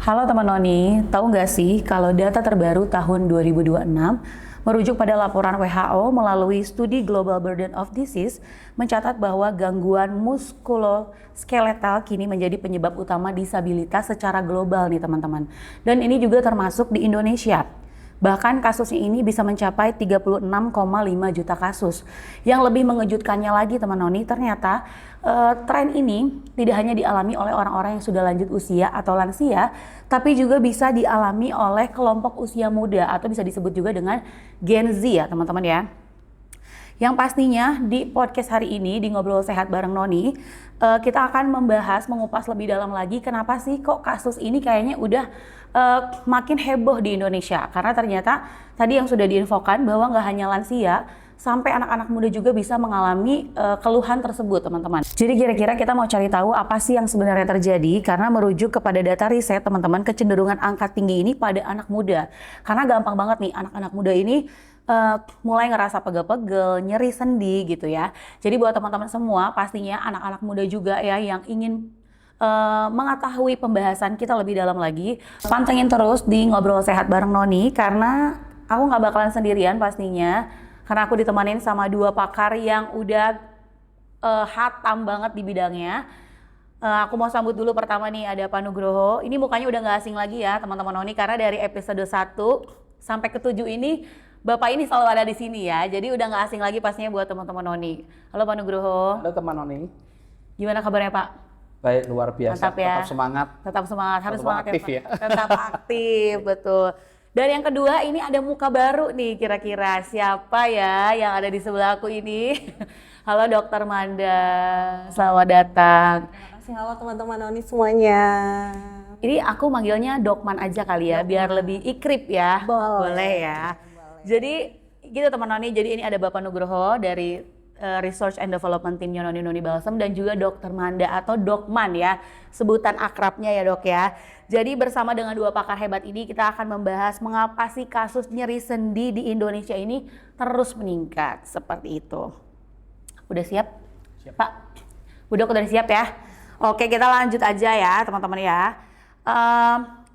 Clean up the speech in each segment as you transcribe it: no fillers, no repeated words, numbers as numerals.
Halo teman Noni, tahu nggak sih kalau data terbaru tahun 2026 merujuk pada laporan WHO melalui studi Global Burden of Disease mencatat bahwa gangguan muskuloskeletal kini menjadi penyebab utama disabilitas secara global nih teman-teman. Dan ini juga termasuk di Indonesia. Bahkan kasusnya ini bisa mencapai 36,5 juta kasus. Yang lebih mengejutkannya lagi teman Noni, ternyata tren ini tidak hanya dialami oleh orang-orang yang sudah lanjut usia atau lansia, tapi juga bisa dialami oleh kelompok usia muda atau bisa disebut juga dengan Gen Z ya teman-teman ya. Yang pastinya di podcast hari ini di Ngobrol Sehat bareng Noni, kita akan membahas, mengupas lebih dalam lagi kenapa sih kok kasus ini kayaknya udah makin heboh di Indonesia. Karena ternyata tadi yang sudah diinfokan bahwa nggak hanya lansia, sampai anak-anak muda juga bisa mengalami keluhan tersebut teman-teman. Jadi kira-kira kita mau cari tahu apa sih yang sebenarnya terjadi karena merujuk kepada data riset teman-teman kecenderungan angka tinggi ini pada anak muda. Karena gampang banget nih anak-anak muda ini mulai ngerasa pegel-pegel, nyeri sendi gitu ya. Jadi buat teman-teman semua pastinya anak-anak muda juga ya yang ingin mengetahui pembahasan kita lebih dalam lagi, pantengin terus di Ngobrol Sehat bareng Noni karena aku nggak bakalan sendirian pastinya, karena aku ditemanin sama dua pakar yang udah hatam banget di bidangnya. Aku mau sambut dulu pertama nih ada Pak Nugroho. Ini mukanya udah nggak asing lagi ya teman-teman Noni karena dari episode 1 sampai ke 7 ini Bapak ini selalu ada di sini ya. Jadi udah nggak asing lagi pastinya buat teman-teman Noni. Halo Pak Nugroho. Halo teman Noni. Gimana kabarnya Pak? Baik, luar biasa. Mantap ya. Tetap semangat. Tetap semangat, harus semangat aktif ya, ya. Pak. Tetap aktif, betul. Dan yang kedua ini ada muka baru nih kira-kira siapa ya yang ada di sebelah aku ini. Halo Dokter Manda, selamat datang. Terima kasih, halo teman-teman Noni semuanya. Ini aku manggilnya Dokman aja kali ya, biar lebih ikrip ya. Boleh ya. Boleh. Jadi gitu teman Noni, jadi ini ada Bapak Nugroho dari Research and Development Teamnya Noni Balsam dan juga Dokter Manda atau Dokman ya, sebutan akrabnya ya dok ya. Jadi bersama dengan dua pakar hebat ini kita akan membahas mengapa sih kasus nyeri sendi di Indonesia ini terus meningkat seperti itu. Udah siap? Siap. Pak? Bu Dok udah siap ya? Oke kita lanjut aja ya teman-teman ya.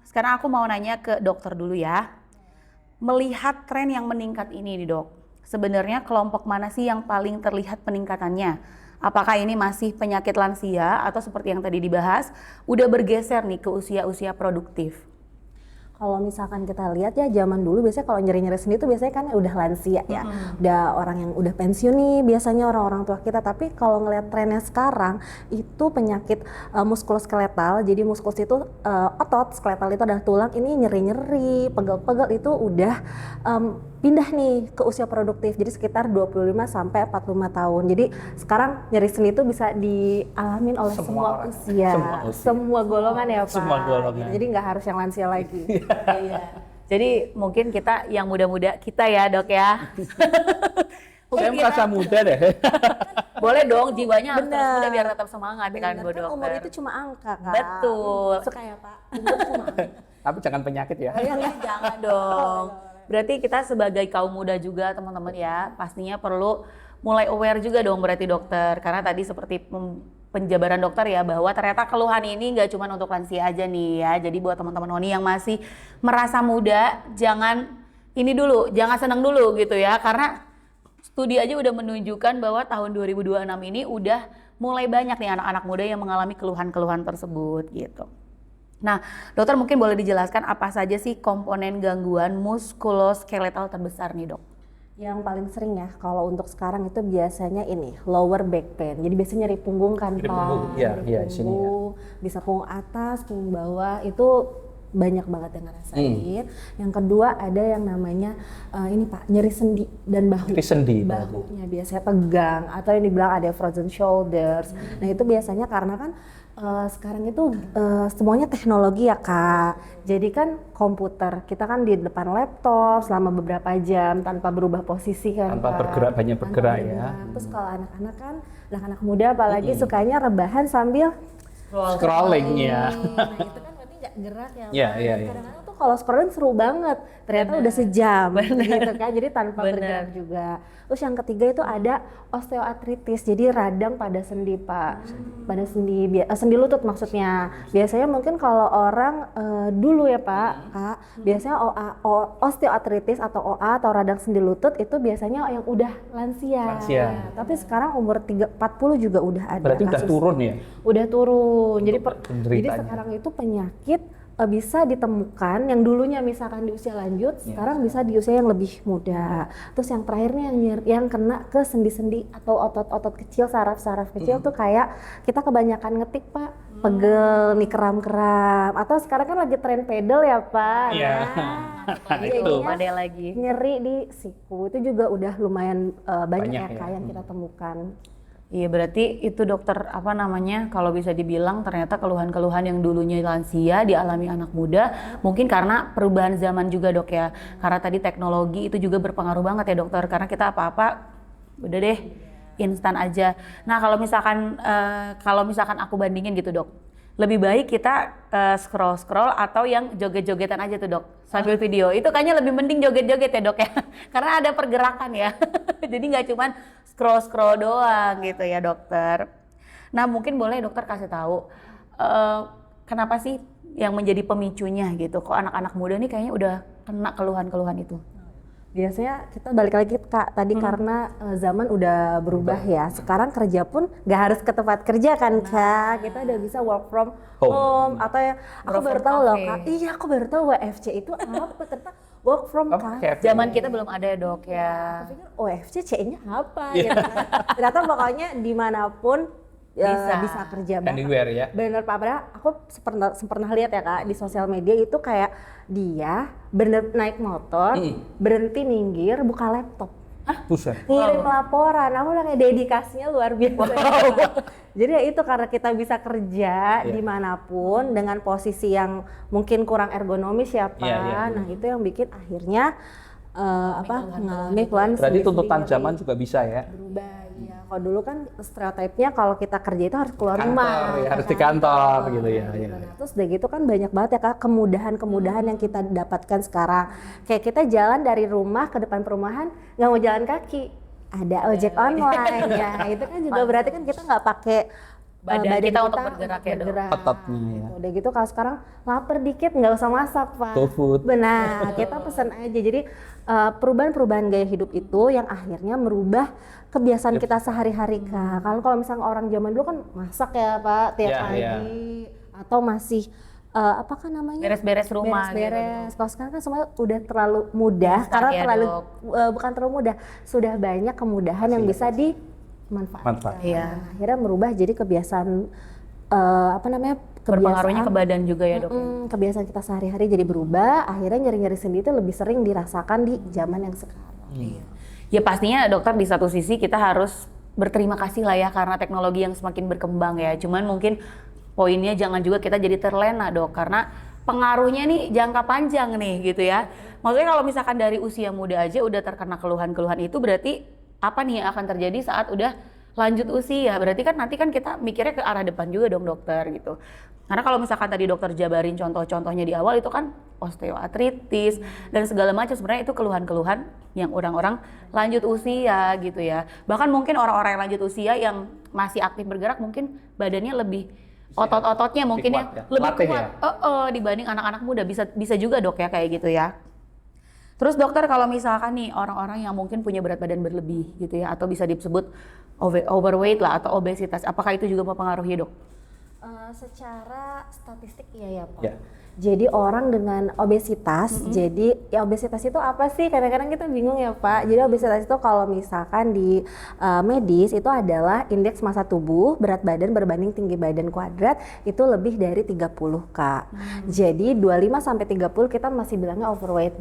Sekarang aku mau nanya ke dokter dulu ya. Melihat tren yang meningkat ini nih dok, sebenarnya kelompok mana sih yang paling terlihat peningkatannya? Apakah ini masih penyakit lansia atau seperti yang tadi dibahas, udah bergeser nih ke usia-usia produktif? Kalau misalkan kita lihat ya zaman dulu biasanya kalau nyeri-nyeri sendi itu biasanya kan udah lansia ya, udah orang yang udah pensiun nih biasanya orang-orang tua kita. Tapi kalau ngelihat trennya sekarang itu penyakit muskuloskeletal, jadi muskulus itu otot, skeletal itu adalah tulang, ini nyeri-nyeri, pegel-pegel itu udah pindah nih ke usia produktif, jadi sekitar 25 sampai 45 tahun. Jadi sekarang nyeri sendi itu bisa dialamin oleh semua usia, semua golongan ya Pak. Semua golongan. Jadi nggak harus yang lansia lagi. Iya. Jadi mungkin kita yang muda-muda kita ya dok ya. Saya merasa muda deh. Boleh dong, jiwanya harus terus Bener. muda biar tetap semangat kan Bu Kan umur Dokter. itu cuma angka kan. Betul. Suka ya Pak. Umur cuma angka. Tapi jangan penyakit ya. Jangan dong. Berarti kita sebagai kaum muda juga teman-teman ya, pastinya perlu mulai aware juga dong berarti dokter. Karena tadi seperti penjabaran dokter ya, bahwa ternyata keluhan ini nggak cuma untuk lansia aja nih ya. Jadi buat teman-teman Noni yang masih merasa muda, jangan ini dulu, jangan senang dulu gitu ya. Karena studi aja udah menunjukkan bahwa tahun 2026 ini udah mulai banyak nih anak-anak muda yang mengalami keluhan-keluhan tersebut gitu. Nah, dokter mungkin boleh dijelaskan apa saja sih komponen gangguan muskuloskeletal terbesar nih dok? Yang paling sering ya kalau untuk sekarang itu biasanya ini lower back pain. Jadi biasanya nyeri punggung kan Nyeri Pak. punggung, iya, Nyeri iya, sini ya. punggung, bisa punggung atas, punggung bawah itu banyak banget yang ngerasain. Yang kedua ada yang namanya ini Pak, nyeri sendi dan bahu. Nyeri sendi. Bahunya biasanya tegang atau yang dibilang ada frozen shoulders. Nah itu biasanya karena kan sekarang itu semuanya teknologi ya Kak. Jadi kan komputer, kita kan di depan laptop selama beberapa jam tanpa berubah posisi kan Tanpa Kak. bergerak, banyak Tanpa bergerak ya. bergerak. Terus kalau anak-anak kan, anak-anak muda apalagi sukanya rebahan sambil Scrolling ya. Nah itu kan berarti nggak gerak ya Pak. Iya, iya, iya. Kadang-kadang tuh kalau scrolling seru banget, ternyata udah sejam gitu kan, jadi tanpa Bener. bergerak juga. Terus yang ketiga itu ada osteoartritis, jadi radang pada sendi Pak, pada sendi lutut maksudnya. Biasanya mungkin kalau orang dulu ya Pak, Kak, biasanya osteoartritis atau OA atau radang sendi lutut itu biasanya yang udah lansia. Tapi sekarang umur 40 juga udah ada. Berarti udah kasus. turun ya? Udah turun. Jadi penderitanya. sekarang itu penyakit bisa ditemukan yang dulunya misalkan di usia lanjut, sekarang bisa di usia yang lebih muda. Terus yang terakhirnya yang kena ke sendi-sendi atau otot-otot kecil, saraf-saraf kecil tuh kayak kita kebanyakan ngetik Pak, pegel nih, kram-kram. Atau sekarang kan lagi tren pedal ya Pak. Iya. Itu Ada lagi. nyeri di siku itu juga udah lumayan banyak Banyak ya ya. Kak yang kita temukan. Iya berarti itu dokter apa namanya kalau bisa dibilang ternyata keluhan-keluhan yang dulunya lansia dialami anak muda mungkin karena perubahan zaman juga dok ya, karena tadi teknologi itu juga berpengaruh banget ya dokter, karena kita apa-apa udah deh instan aja. Nah kalau misalkan aku bandingin gitu dok, lebih baik kita scroll atau yang joget-jogetan aja tuh dok sambil video, itu kayaknya lebih mending joget-joget ya dok ya karena ada pergerakan ya jadi nggak cuman scroll doang gitu ya dokter. Nah mungkin boleh dokter kasih tahu kenapa sih yang menjadi pemicunya gitu, kok anak-anak muda nih kayaknya udah kena keluhan-keluhan itu. Biasanya kita balik lagi Kak tadi karena zaman udah berubah ya. Sekarang kerja pun nggak harus ke tempat kerja kan Kak. Kita udah bisa work from home atau ya aku Work baru from tahu loh cafe. Kak. Iya aku baru tahu WFC itu apa, ternyata work from cafe. Zaman kita belum ada ya dok ya. Aku pikir OFC C-nya apa gitu kan. Ternyata pokoknya dimanapun bisa kerja banget. Anywhere ya? Bener Pak, padahal aku pernah lihat ya Kak di sosial media itu kayak dia bener naik motor, berhenti minggir, buka laptop. Buset. Ngirim laporan, aku udah kayak dedikasinya luar biasa. Jadi ya itu karena kita bisa kerja dimanapun dengan posisi yang mungkin kurang ergonomis ya Pak. Nah itu yang bikin akhirnya mengalami keluhan. Berarti tuntutan zaman juga bisa ya? Berubah ya. Kalau dulu kan stereotipnya kalau kita kerja itu harus keluar rumah. Ya, harus di kantor gitu ya. Nah, terus udah gitu kan banyak banget ya Kak kemudahan-kemudahan yang kita dapatkan sekarang. Kayak kita jalan dari rumah ke depan perumahan nggak mau jalan kaki, ada ojek online ya. Itu kan juga berarti kan kita nggak pakai Badan kita untuk bergerak ya dok. Ototnya ya. Udah gitu kalau sekarang lapar dikit nggak usah masak Pak. GoFood. Benar, kita pesan aja. Jadi perubahan-perubahan gaya hidup itu yang akhirnya merubah kebiasaan kita sehari-hari Kak. Kalau misalnya orang zaman dulu kan masak ya Pak tiap pagi atau masih apa kan namanya? Beres-beres rumah. Beres-beres. Kalau sekarang kan semuanya udah terlalu mudah karena ya, terlalu Dok. bukan terlalu mudah. Sudah banyak kemudahan yang bisa dimanfaatkan. Iya. Akhirnya merubah jadi kebiasaan Berpengaruhnya ke badan juga ya dok. kebiasaan kita sehari-hari jadi berubah, akhirnya nyeri-nyeri sendi itu lebih sering dirasakan di zaman yang sekarang. Ya pastinya dokter di satu sisi kita harus berterima kasih lah ya karena teknologi yang semakin berkembang ya. Cuman mungkin poinnya jangan juga kita jadi terlena dok, karena pengaruhnya nih jangka panjang nih gitu ya. Maksudnya kalau misalkan dari usia muda aja udah terkena keluhan-keluhan itu, berarti apa nih yang akan terjadi saat udah lanjut usia? Berarti kan nanti kan kita mikirnya ke arah depan juga dong dokter gitu. Karena kalau misalkan tadi dokter jabarin contoh-contohnya di awal itu kan osteoartritis dan segala macam, sebenarnya itu keluhan-keluhan yang orang-orang lanjut usia gitu ya. Bahkan mungkin orang-orang yang lanjut usia yang masih aktif bergerak mungkin badannya lebih otot-ototnya mungkin ya lebih Latih kuat ya? dibanding anak-anak muda, bisa juga dok ya kayak gitu ya. Terus dokter kalau misalkan nih orang-orang yang mungkin punya berat badan berlebih gitu ya, atau bisa disebut overweight lah atau obesitas, apakah itu juga mempengaruhi dok? Secara statistik iya ya Pak. Ya. Jadi orang dengan obesitas, jadi ya obesitas itu apa sih? Kadang-kadang kita bingung ya Pak. Jadi obesitas itu kalau misalkan di medis itu adalah indeks massa tubuh, berat badan berbanding tinggi badan kuadrat itu lebih dari 30 Kak. Jadi 25 sampai 30 kita masih bilangnya overweight.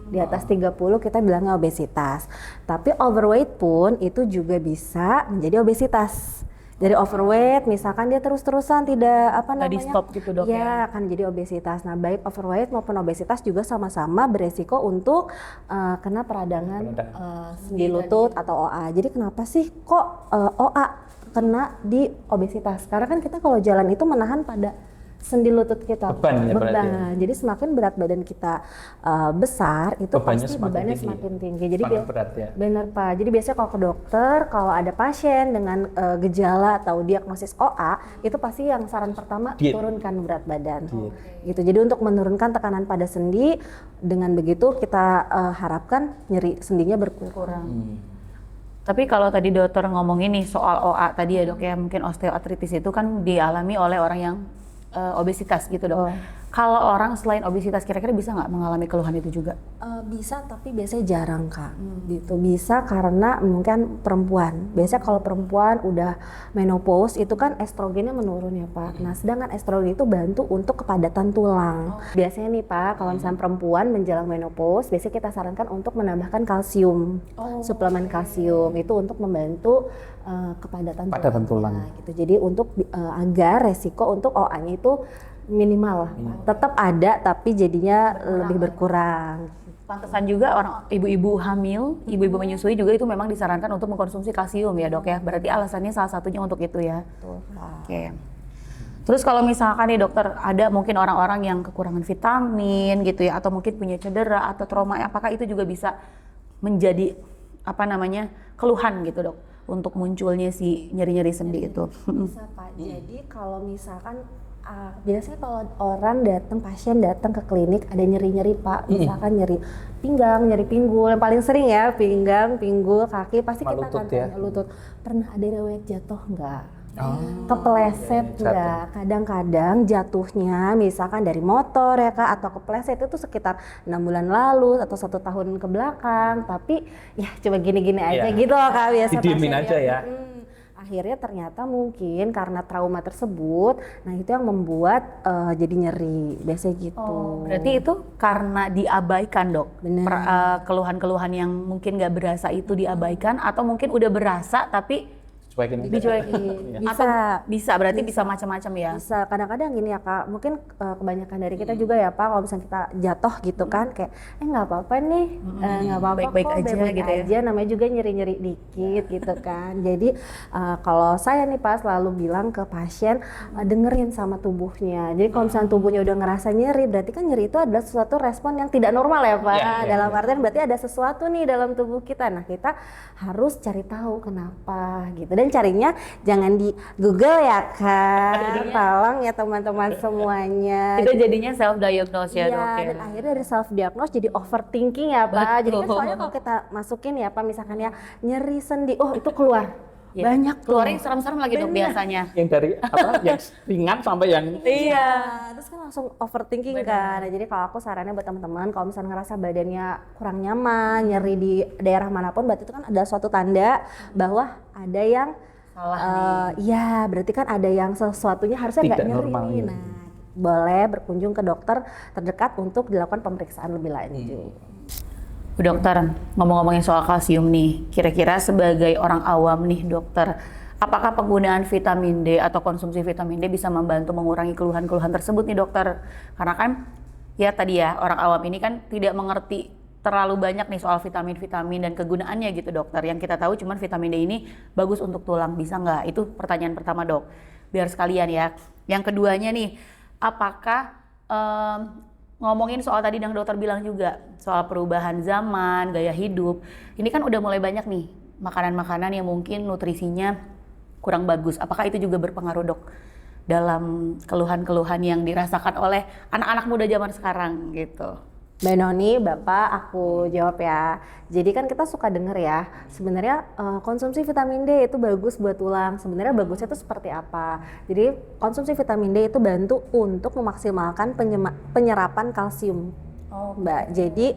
Di atas 30 kita bilangnya obesitas. Tapi overweight pun itu juga bisa menjadi obesitas. Dari overweight misalkan dia terus-terusan tidak Di stop gitu dok ya? akan jadi obesitas. Nah baik overweight maupun obesitas juga sama-sama beresiko untuk kena peradangan sendi lutut atau OA. Jadi kenapa sih kok OA kena di obesitas? Karena kan kita kalau jalan itu menahan pada sendi lutut kita Beban ya berarti ya? Jadi semakin berat badan kita besar itu Bebannya pasti semakin bebannya tinggi. semakin tinggi. Jadi Semakin berat ya. benar Pak. Jadi biasanya kalau ke dokter, kalau ada pasien dengan gejala atau diagnosis OA, itu pasti yang saran pertama Diet. turunkan berat badan. Diet. Gitu. Jadi untuk menurunkan tekanan pada sendi, dengan begitu kita harapkan nyeri sendinya berkurang. Tapi kalau tadi dokter ngomongin nih soal OA tadi ya dok ya, mungkin osteoartritis itu kan dialami oleh orang yang obesitas gitu dok. Kalau orang selain obesitas kira-kira bisa nggak mengalami keluhan itu juga? Bisa, tapi biasanya jarang Kak. Gitu. Bisa karena mungkin perempuan. Biasanya kalau perempuan udah menopause itu kan estrogennya menurun ya Pak. Nah sedangkan estrogen itu bantu untuk kepadatan tulang. Biasanya nih Pak, kalau misalnya perempuan menjelang menopause, biasanya kita sarankan untuk menambahkan kalsium. Suplemen kalsium itu untuk membantu kepadatan tulang. Nah, gitu. Jadi untuk agar resiko untuk OA-nya itu minimal lah. Tetap ada tapi jadinya lebih berkurang. Pantesan juga orang ibu-ibu hamil, ibu-ibu menyusui juga itu memang disarankan untuk mengkonsumsi kalsium ya dok ya. Berarti alasannya salah satunya untuk itu ya. Oke. Terus kalau misalkan nih dokter ada mungkin orang-orang yang kekurangan vitamin gitu ya, atau mungkin punya cedera atau trauma, apakah itu juga bisa menjadi keluhan gitu dok untuk munculnya si nyeri-nyeri sendi itu? Bisa Pak. Jadi kalau misalkan biasanya kalau orang pasien datang ke klinik ada nyeri-nyeri Pak, misalkan nyeri pinggang, nyeri pinggul, yang paling sering ya pinggang, pinggul, kaki, pasti kita akan tanya lutut. Pernah ada riwayat jatuh enggak? Kepleset enggak? Kadang-kadang jatuhnya misalkan dari motor ya Kak, atau kepleset itu sekitar 6 bulan lalu atau 1 tahun ke belakang, tapi ya coba gini-gini aja gitu loh Kak, biasa didiemin aja ya. Akhirnya ternyata mungkin karena trauma tersebut, nah itu yang membuat jadi nyeri, biasanya gitu. Berarti itu karena diabaikan dok? Benar. Keluhan-keluhan yang mungkin nggak berasa itu diabaikan, atau mungkin udah berasa tapi dicuekin. Bisa, berarti bisa macam-macam ya? Bisa, kadang-kadang gini ya Kak, mungkin kebanyakan dari kita juga ya Pak, kalau misalnya kita jatuh gitu kan, kayak nggak apa-apa nih, nggak apa-apa baik-baik kok, aja baik-baik gitu ya. aja, namanya juga nyeri-nyeri dikit gitu kan. Jadi kalau saya nih Pak selalu bilang ke pasien, dengerin sama tubuhnya. Jadi kalau misalnya tubuhnya udah ngerasa nyeri, berarti kan nyeri itu adalah sesuatu respon yang tidak normal ya Pak. Dalam artian berarti ada sesuatu nih dalam tubuh kita. Nah kita harus cari tahu kenapa gitu. Dan carinya jangan di Google ya Kak, tolong ya teman-teman semuanya. Itu jadinya self diagnose ya dok ya? Dan akhirnya dari self diagnose jadi overthinking ya Pak. Jadi kan soalnya kalau kita masukin ya Pak, misalkan ya nyeri sendi, oh itu keluar banyak keluarnya serem-serem lagi dok biasanya. Yang dari yang ringan sampai yang terus kan langsung overthinking kan. Nah, jadi kalau aku sarannya buat teman-teman, kalau misalnya ngerasa badannya kurang nyaman, nyeri di daerah manapun, berarti itu kan ada suatu tanda bahwa ada yang salah nih. Ya berarti kan ada yang sesuatunya harusnya nggak nyeri normal, nih. ya. Nah boleh berkunjung ke dokter terdekat untuk dilakukan pemeriksaan lebih lanjut. Bu dokter, ngomong-ngomongin soal kalsium nih, kira-kira sebagai orang awam nih dokter, apakah penggunaan vitamin D atau konsumsi vitamin D bisa membantu mengurangi keluhan-keluhan tersebut nih dokter? Karena kan ya tadi ya orang awam ini kan tidak mengerti terlalu banyak nih soal vitamin-vitamin dan kegunaannya gitu dokter. Yang kita tahu cuman vitamin D ini bagus untuk tulang, bisa nggak? Itu pertanyaan pertama dok, biar sekalian ya. Yang keduanya nih, apakah ngomongin soal tadi yang dokter bilang juga soal perubahan zaman, gaya hidup. Ini kan udah mulai banyak nih makanan-makanan yang mungkin nutrisinya kurang bagus. Apakah itu juga berpengaruh dok dalam keluhan-keluhan yang dirasakan oleh anak-anak muda zaman sekarang gitu? Mbak Noni, Bapak, aku jawab ya. Jadi kan kita suka denger ya, sebenarnya konsumsi vitamin D itu bagus buat tulang. Sebenarnya bagusnya itu seperti apa? Jadi konsumsi vitamin D itu bantu untuk memaksimalkan penyerapan kalsium. Mbak, jadi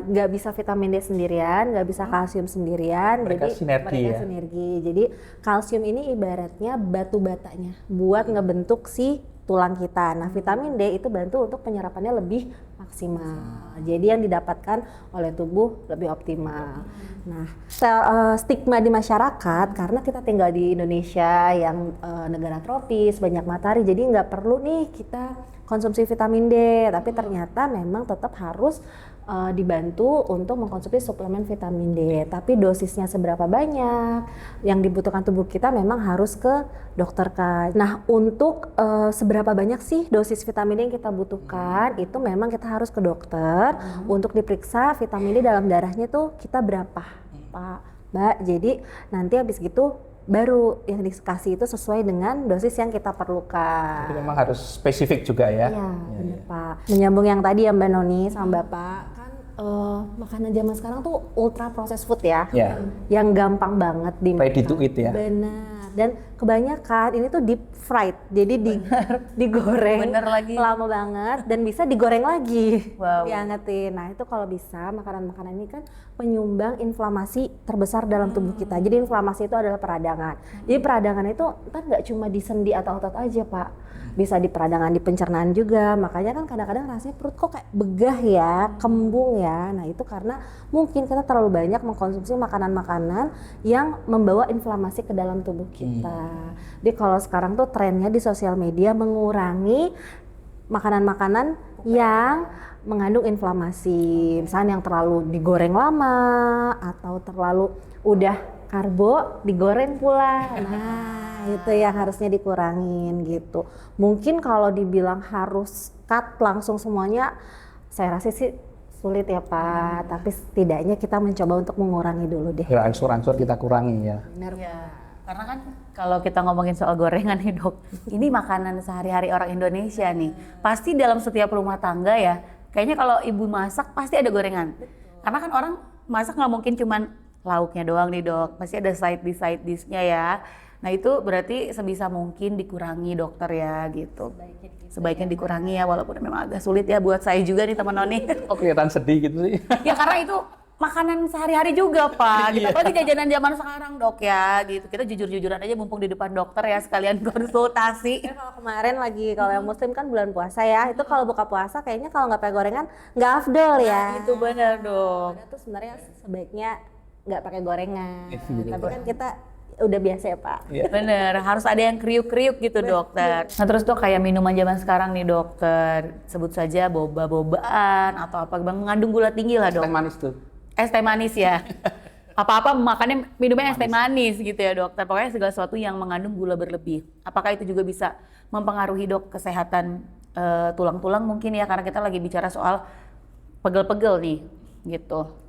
nggak bisa vitamin D sendirian, nggak bisa kalsium sendirian. Mereka sinergi. Jadi kalsium ini ibaratnya batu batanya buat ngebentuk si tulang kita. Nah, vitamin D itu bantu untuk penyerapannya lebih maksimal. Jadi yang didapatkan oleh tubuh lebih optimal. Nah, stigma di masyarakat karena kita tinggal di Indonesia yang negara tropis, banyak matahari, jadi nggak perlu nih kita konsumsi vitamin D, tapi ternyata memang tetap harus dibantu untuk mengkonsumsi suplemen vitamin D. Tapi dosisnya seberapa banyak yang dibutuhkan tubuh kita memang harus ke dokter kan. Nah, untuk seberapa banyak sih dosis vitamin D yang kita butuhkan, itu memang kita harus ke dokter untuk diperiksa vitamin D dalam darahnya tuh kita berapa, Pak, Mbak. Jadi nanti habis gitu baru yang dikasih itu sesuai dengan dosis yang kita perlukan. Jadi memang harus spesifik juga ya. Iya, benar Pak. Menyambung yang tadi ya Mbak Noni sama Bapak, kan makanan zaman sekarang tuh ultra processed food ya, yang gampang banget dimakan. Ready to eat ya. Benar. Dan kebanyakan ini tuh deep fried, jadi digoreng Bener lagi. lama banget dan bisa digoreng lagi, Wow. diangetin. Nah itu kalau bisa makanan-makanan ini kan penyumbang inflamasi terbesar dalam tubuh kita. Jadi inflamasi itu adalah peradangan. Jadi peradangan itu kan nggak cuma di sendi atau otot aja Pak, bisa di peradangan di pencernaan juga. Makanya kan kadang-kadang rasanya perut kok kayak begah ya, kembung ya. Nah itu karena mungkin kita terlalu banyak mengkonsumsi makanan-makanan yang membawa inflamasi ke dalam tubuh kita. Jadi kalau sekarang tuh trennya di sosial media mengurangi makanan-makanan yang mengandung inflamasi, misalnya yang terlalu digoreng lama atau terlalu udah karbo digoreng pula. Nah itu yang harusnya dikurangin gitu. Mungkin kalau dibilang harus cut langsung semuanya, saya rasa sih sulit ya Pak, tapi setidaknya kita mencoba untuk mengurangi dulu deh. Berangsur-angsur kita kurangi ya. Benar Ya, Pak. karena kan kalau kita ngomongin soal gorengan nih dok, ini makanan sehari-hari orang Indonesia nih. Pasti dalam setiap rumah tangga ya, kayaknya kalau ibu masak pasti ada gorengan. Karena kan orang masak nggak mungkin cuman lauknya doang nih dok, pasti ada side dish-nya ya. Nah itu berarti sebisa mungkin dikurangi dokter ya gitu. Sebaiknya dikurangi ya, walaupun memang agak sulit ya buat saya juga nih teman Noni. Kok kelihatan sedih gitu sih? Ya karena itu makanan sehari-hari juga Pak, gitu. Apalagi jajanan zaman sekarang dok ya gitu. Kita jujur-jujuran aja mumpung di depan dokter ya, sekalian konsultasi. Kalau kemarin lagi kalau yang muslim kan bulan puasa ya, itu kalau buka puasa kayaknya kalau nggak pakai gorengan nggak afdol ya. Itu benar dok. Itu sebenarnya sebaiknya nggak pakai gorengan. Gitu, Tapi Pak. kan kita udah biasa ya Pak. Bener, harus ada yang kriuk-kriuk gitu dokter. Nah terus dok kayak minuman zaman sekarang nih dokter, sebut saja boba-bobaan atau apa, mengandung gula tinggi lah dok. Teh manis tuh. Es teh manis ya. Apa-apa makannya minumnya es teh manis gitu ya dokter. Pokoknya segala sesuatu yang mengandung gula berlebih. Apakah itu juga bisa mempengaruhi dok kesehatan tulang-tulang mungkin ya, karena kita lagi bicara soal pegel-pegel nih gitu.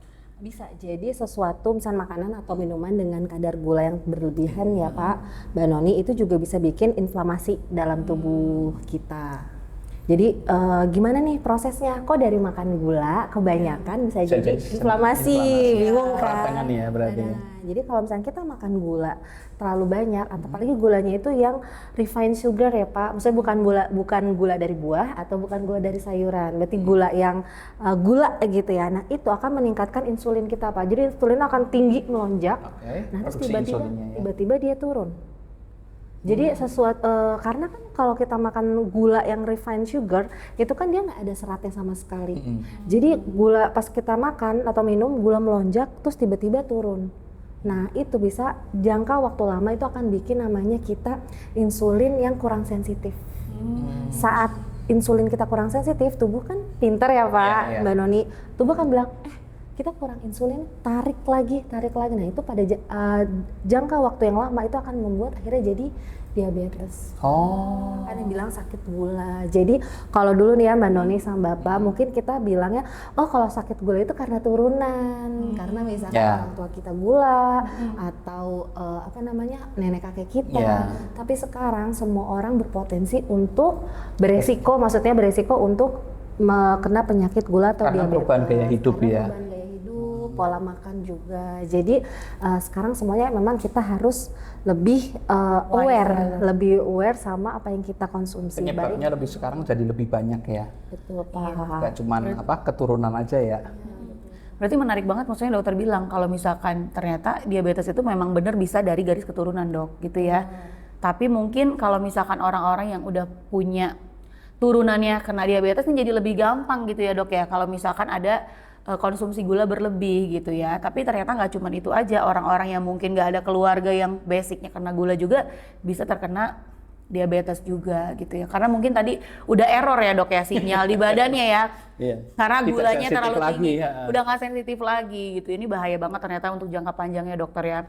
Bisa jadi sesuatu misalnya makanan atau minuman dengan kadar gula yang berlebihan ya Pak, Mbak Noni, itu juga bisa bikin inflamasi dalam tubuh kita. Jadi gimana nih prosesnya? Kok dari makan gula kebanyakan bisa jadi inflamasi, bingung kan? Tangan ya berarti. Nah, jadi kalau misalnya kita makan gula terlalu banyak, apalagi gulanya itu yang refined sugar ya Pak, maksudnya bukan gula dari buah atau bukan gula dari sayuran, berarti gula yang gula gitu ya. Nah itu akan meningkatkan insulin kita Pak, jadi insulin akan tinggi melonjak. Nah terus tiba-tiba dia turun. Jadi karena kan kalau kita makan gula yang refined sugar itu kan dia nggak ada seratnya sama sekali. Jadi gula pas kita makan atau minum gula melonjak terus tiba-tiba turun. Nah itu bisa jangka waktu lama itu akan bikin namanya kita insulin yang kurang sensitif. Saat insulin kita kurang sensitif, tubuh kan pintar ya Pak, Mbak Noni, tubuh kan bilang kita kurang insulin, tarik lagi. Nah itu pada jangka waktu yang lama itu akan membuat akhirnya jadi diabetes. Kan yang bilang sakit gula. Jadi kalau dulu nih ya Mbak Noni sama Bapak, mungkin kita bilangnya, oh kalau sakit gula itu karena turunan, karena misalnya orang tua kita gula atau nenek kakek kita. Tapi sekarang semua orang berpotensi untuk beresiko untuk kena penyakit gula atau karena diabetes. Perubahan gaya hidup ya. Perubahan gaya hidup, pola makan juga. Jadi sekarang semuanya memang kita harus lebih aware sama apa yang kita konsumsi. Penyebabnya lebih sekarang jadi lebih banyak ya. Betul Pak. Gak cuman keturunan aja ya. Berarti menarik banget, maksudnya dokter bilang kalau misalkan ternyata diabetes itu memang benar bisa dari garis keturunan dok gitu ya. Tapi mungkin kalau misalkan orang-orang yang udah punya turunannya kena diabetes ini jadi lebih gampang gitu ya dok ya, kalau misalkan ada konsumsi gula berlebih gitu ya. Tapi ternyata nggak cuma itu aja, orang-orang yang mungkin nggak ada keluarga yang basicnya kena gula juga bisa terkena diabetes juga gitu ya. Karena mungkin tadi udah error ya dok ya sinyal di badannya ya. Iya. Karena Tidak gulanya sensitif terlalu lagi, tinggi, ya. udah nggak sensitif lagi gitu. Ini bahaya banget ternyata untuk jangka panjangnya dokter ya.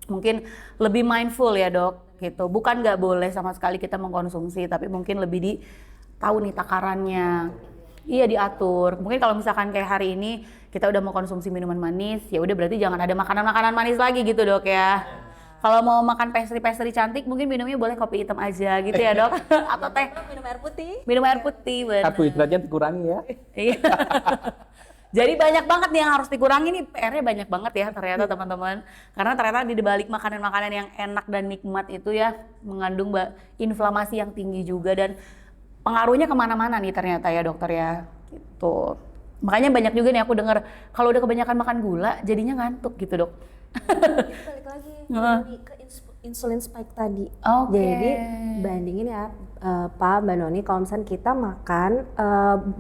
Mungkin lebih mindful ya dok gitu. Bukan nggak boleh sama sekali kita mengkonsumsi, tapi mungkin lebih di tahu nih takarannya. Iya diatur. Mungkin kalau misalkan kayak hari ini kita udah mau konsumsi minuman manis, ya udah berarti jangan ada makanan-makanan manis lagi gitu dok ya. Kalau mau makan pastry cantik, mungkin minumnya boleh kopi hitam aja gitu ya dok. Atau teh. Minum air putih. Minum air putih, bener. Karbohidratnya dikurangi ya. Iya. Jadi banyak banget nih yang harus dikurangi nih, PR-nya banyak banget ya ternyata teman-teman. Karena ternyata di balik makanan-makanan yang enak dan nikmat itu ya mengandung inflamasi yang tinggi juga dan pengaruhnya kemana-mana nih ternyata ya dokter ya. Gitu. Makanya banyak juga nih aku dengar kalau udah kebanyakan makan gula jadinya ngantuk gitu dok. Balik lagi ke insulin spike tadi. Oke. Jadi bandingin ya Pak, Mbak Noni, kalau misalnya kita makan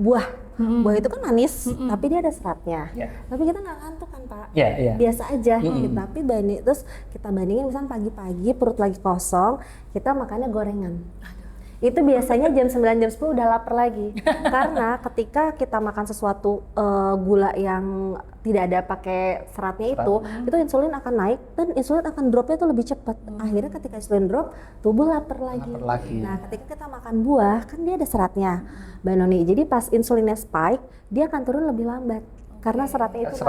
buah, buah itu kan manis, tapi dia ada seratnya. Yeah. Tapi kita nggak ngantuk kan Pak? Yeah. Biasa aja. Gitu. Tapi terus kita bandingin misalnya pagi-pagi perut lagi kosong, kita makannya gorengan. Itu biasanya jam 9, jam 10 udah lapar lagi. Karena ketika kita makan sesuatu gula yang tidak ada pakai seratnya itu insulin akan naik dan insulin akan dropnya itu lebih cepat. Akhirnya ketika insulin drop, tubuh lapar lagi. Nah, ketika kita makan buah, kan dia ada seratnya, Mbak Noni. Jadi pas insulinnya spike, dia akan turun lebih lambat. Karena seratnya itu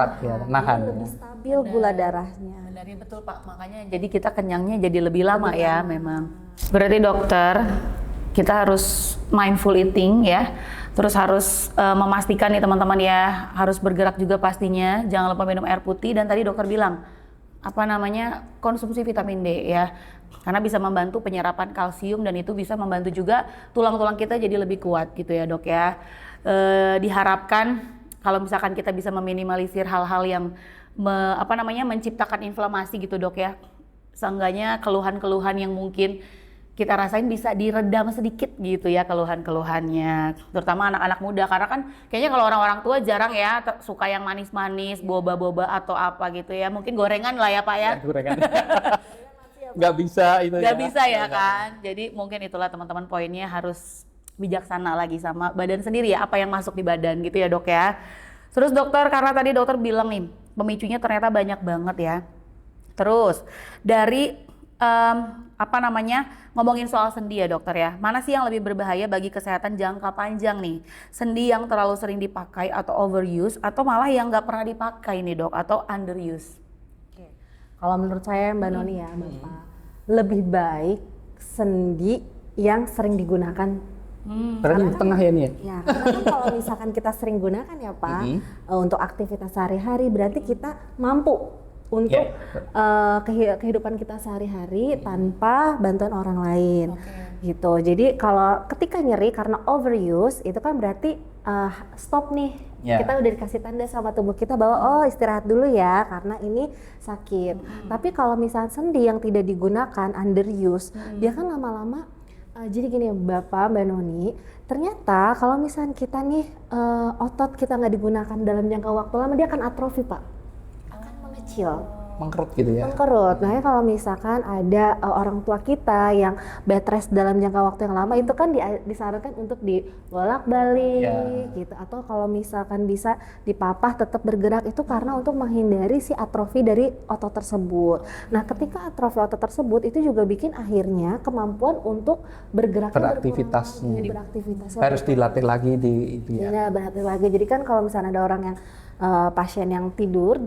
nahan. Lebih stabil gula darahnya. Benar, betul Pak. Makanya jadi kita kenyangnya jadi lebih lama ya memang. Berarti dokter, kita harus mindful eating ya, terus harus memastikan nih teman-teman ya, harus bergerak juga pastinya, jangan lupa minum air putih dan tadi dokter bilang, konsumsi vitamin D ya, karena bisa membantu penyerapan kalsium dan itu bisa membantu juga tulang-tulang kita jadi lebih kuat gitu ya dok ya. Diharapkan kalau misalkan kita bisa meminimalisir hal-hal yang menciptakan inflamasi gitu dok ya, seenggaknya keluhan-keluhan yang mungkin kita rasain bisa diredam sedikit gitu ya keluhan-keluhannya, terutama anak-anak muda karena kan kayaknya kalau orang-orang tua jarang ya suka yang manis-manis, boba-boba atau apa gitu ya, mungkin gorengan lah ya Pak ya. Gorengan. Nggak bisa itu Nggak bisa ya kan, jadi mungkin itulah teman-teman poinnya harus bijaksana lagi sama badan sendiri ya, apa yang masuk di badan gitu ya dok ya. Terus dokter, karena tadi dokter bilang nih pemicunya ternyata banyak banget ya, terus dari ngomongin soal sendi ya dokter ya, mana sih yang lebih berbahaya bagi kesehatan jangka panjang nih? Sendi yang terlalu sering dipakai atau overuse atau malah yang nggak pernah dipakai nih dok, atau underuse? Oke. Kalau menurut saya Mbak Noni ya Bapak, lebih baik sendi yang sering digunakan. Berarti di tengah ya nih ya? Ya, karena kan kalau misalkan kita sering gunakan ya Pak, untuk aktivitas sehari-hari berarti kita mampu untuk kehidupan kita sehari-hari tanpa bantuan orang lain, gitu. Jadi kalau ketika nyeri karena overuse itu kan berarti stop nih. Kita udah dikasih tanda sama tubuh kita bahwa istirahat dulu ya karena ini sakit. Tapi kalau misalnya sendi yang tidak digunakan underuse, dia kan lama-lama jadi gini Bapak, Mbak Noni, ternyata kalau misalnya kita nih otot kita nggak digunakan dalam jangka waktu lama, dia akan atrofi Pak, akan mengecil. Mengkerut gitu ya? Mengkerut. Nah kalau misalkan ada orang tua kita yang bed rest dalam jangka waktu yang lama, itu kan disarankan untuk dibolak-balik gitu. Atau kalau misalkan bisa dipapah tetap bergerak, itu karena untuk menghindari si atrofi dari otot tersebut. Nah ketika atrofi otot tersebut itu juga bikin akhirnya kemampuan untuk beraktivitasnya harus dilatih lagi itu ya? Iya, berlatih lagi. Jadi kan kalau misalnya ada orang yang pasien yang tidur,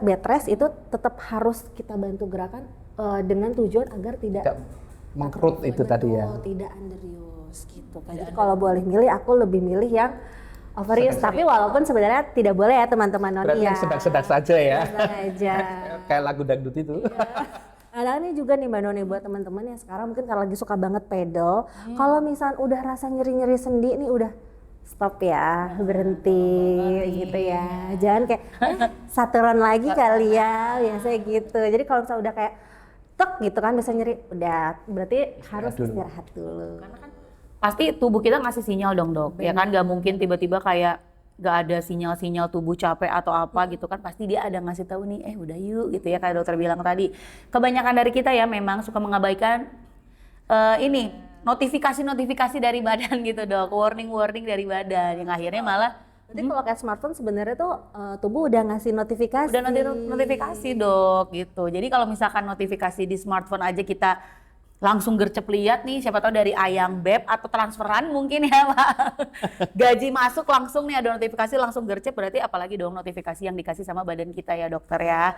bed rest itu tetap harus kita bantu gerakan dengan tujuan agar tidak mengkerut itu tadi ya. Tidak underuse gitu. Jadi kalau boleh milih, aku lebih milih yang overuse. Tapi walaupun sebenarnya tidak boleh ya teman-teman Noni ya. Berarti yang sedang-sedang saja ya. Sedang aja. Kayak lagu dangdut itu. Ada ini juga nih Mbak Noni buat teman-teman yang sekarang mungkin kalau lagi suka banget pedal, kalau misalnya udah rasa nyeri-nyeri sendi nih udah stop ya, berhenti gitu ya. Jangan kayak satu round lagi kali ya, biasanya gitu. Jadi kalau misalnya udah kayak tek gitu kan bisa nyeri, udah berarti harus istirahat dulu. Karena kan pasti tubuh kita ngasih sinyal dong dok, ya kan nggak mungkin tiba-tiba kayak nggak ada sinyal-sinyal tubuh capek atau apa gitu kan, pasti dia ada ngasih tahu nih udah yuk gitu ya, kayak dokter bilang tadi. Kebanyakan dari kita ya memang suka mengabaikan ini notifikasi dari badan gitu dok, warning dari badan yang akhirnya malah Berarti kalau kayak smartphone sebenarnya tuh tubuh udah ngasih notifikasi. udah notifikasi dok gitu. Jadi kalau misalkan notifikasi di smartphone aja kita langsung gercep lihat nih, siapa tahu dari ayang beb atau transferan mungkin ya Pak. Gaji masuk langsung nih ada notifikasi langsung gercep, berarti apalagi dong notifikasi yang dikasih sama badan kita ya dokter ya.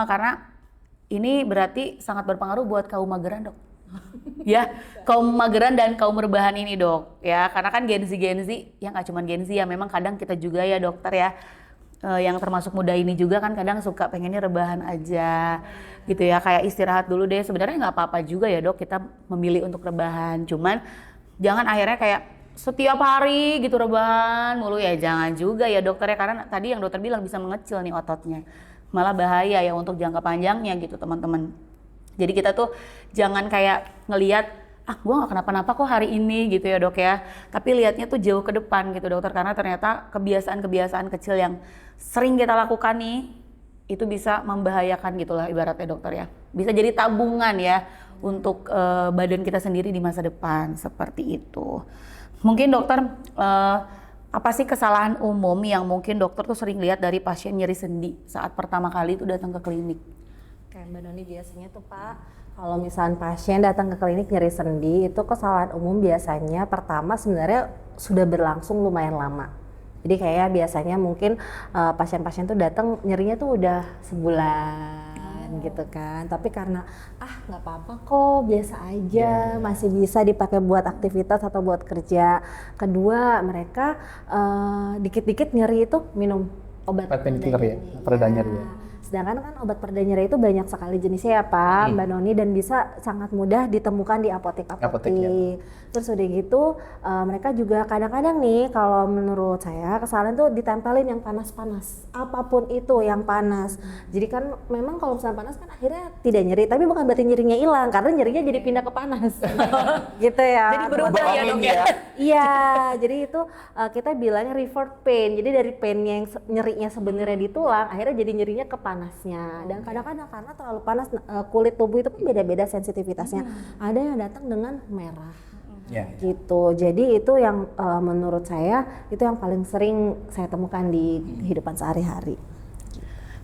Karena ini berarti sangat berpengaruh buat kaum mageran dok. Ya, kaum mageran dan kaum rebahan ini dok ya, karena kan Gen Z yang nggak cuma Gen Z ya, memang kadang kita juga ya dokter ya, yang termasuk muda ini juga kan kadang suka pengennya rebahan aja gitu ya, kayak istirahat dulu deh. Sebenarnya nggak apa-apa juga ya dok kita memilih untuk rebahan, cuman jangan akhirnya kayak setiap hari gitu rebahan mulu ya, jangan juga ya dokter ya, karena tadi yang dokter bilang bisa mengecil nih ototnya, malah bahaya ya untuk jangka panjangnya gitu teman-teman. Jadi kita tuh jangan kayak ngelihat gue gak kenapa-napa kok hari ini gitu ya dok ya, tapi lihatnya tuh jauh ke depan gitu dokter, karena ternyata kebiasaan-kebiasaan kecil yang sering kita lakukan nih itu bisa membahayakan gitulah ibaratnya dokter ya, bisa jadi tabungan ya untuk badan kita sendiri di masa depan seperti itu. Mungkin dokter apa sih kesalahan umum yang mungkin dokter tuh sering lihat dari pasien nyeri sendi saat pertama kali itu datang ke klinik? Kayak Mbak Noni biasanya tuh Pak, kalau misalnya pasien datang ke klinik nyeri sendi, itu kesalahan umum biasanya pertama sebenarnya sudah berlangsung lumayan lama. Jadi kayak biasanya mungkin pasien-pasien tuh datang nyerinya tuh udah sebulan gitu kan, tapi karena nggak apa-apa kok, biasa aja, masih bisa dipakai buat aktivitas atau buat kerja. Kedua, mereka dikit-dikit nyeri itu minum obat painkiller ya, pereda nyeri ya. Sedangkan kan obat pereda nyeri itu banyak sekali jenisnya ya Pak, Mbak Noni, dan bisa sangat mudah ditemukan di apotek-apotek. Ya. Terus udah gitu mereka juga kadang-kadang nih, kalau menurut saya kesalahan tuh ditempelin yang panas-panas, apapun itu yang panas. Jadi kan memang kalau misalnya panas kan akhirnya tidak nyeri, tapi bukan berarti nyerinya hilang, karena nyerinya jadi pindah ke panas. Gitu ya. Jadi berubah ya dok ya? Iya, jadi itu kita bilangnya revert pain. Jadi dari painnya yang nyerinya sebenarnya di tulang, akhirnya jadi nyerinya ke panasnya. Dan kadang-kadang karena terlalu panas, kulit tubuh itu kan beda-beda sensitivitasnya. Ada yang datang dengan merah. Gitu. Jadi itu yang menurut saya itu yang paling sering saya temukan di kehidupan sehari-hari.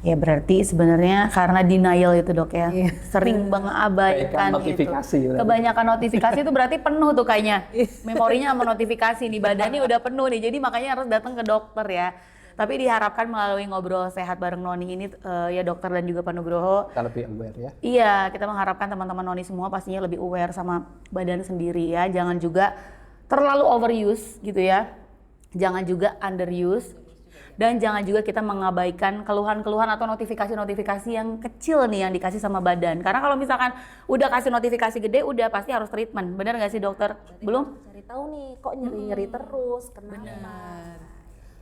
Ya berarti sebenarnya karena denial itu dok ya, sering mengabaikan notifikasi gitu. Kebanyakan notifikasi itu berarti penuh tuh kayaknya, memorinya sama notifikasi nih, badannya udah penuh nih, jadi makanya harus datang ke dokter ya. Tapi diharapkan melalui ngobrol sehat bareng Noni ini ya dokter dan juga Pak Nugroho, kita lebih aware ya. Iya, kita mengharapkan teman-teman Noni semua pastinya lebih aware sama badan sendiri ya, jangan juga terlalu overuse gitu ya, jangan juga underuse. Dan jangan juga kita mengabaikan keluhan-keluhan atau notifikasi-notifikasi yang kecil nih yang dikasih sama badan. Karena kalau misalkan udah kasih notifikasi gede, udah pasti harus treatment. Benar nggak sih dokter? Belum? Cari tahu nih, kok nyeri-nyeri terus, kenapa? Benar.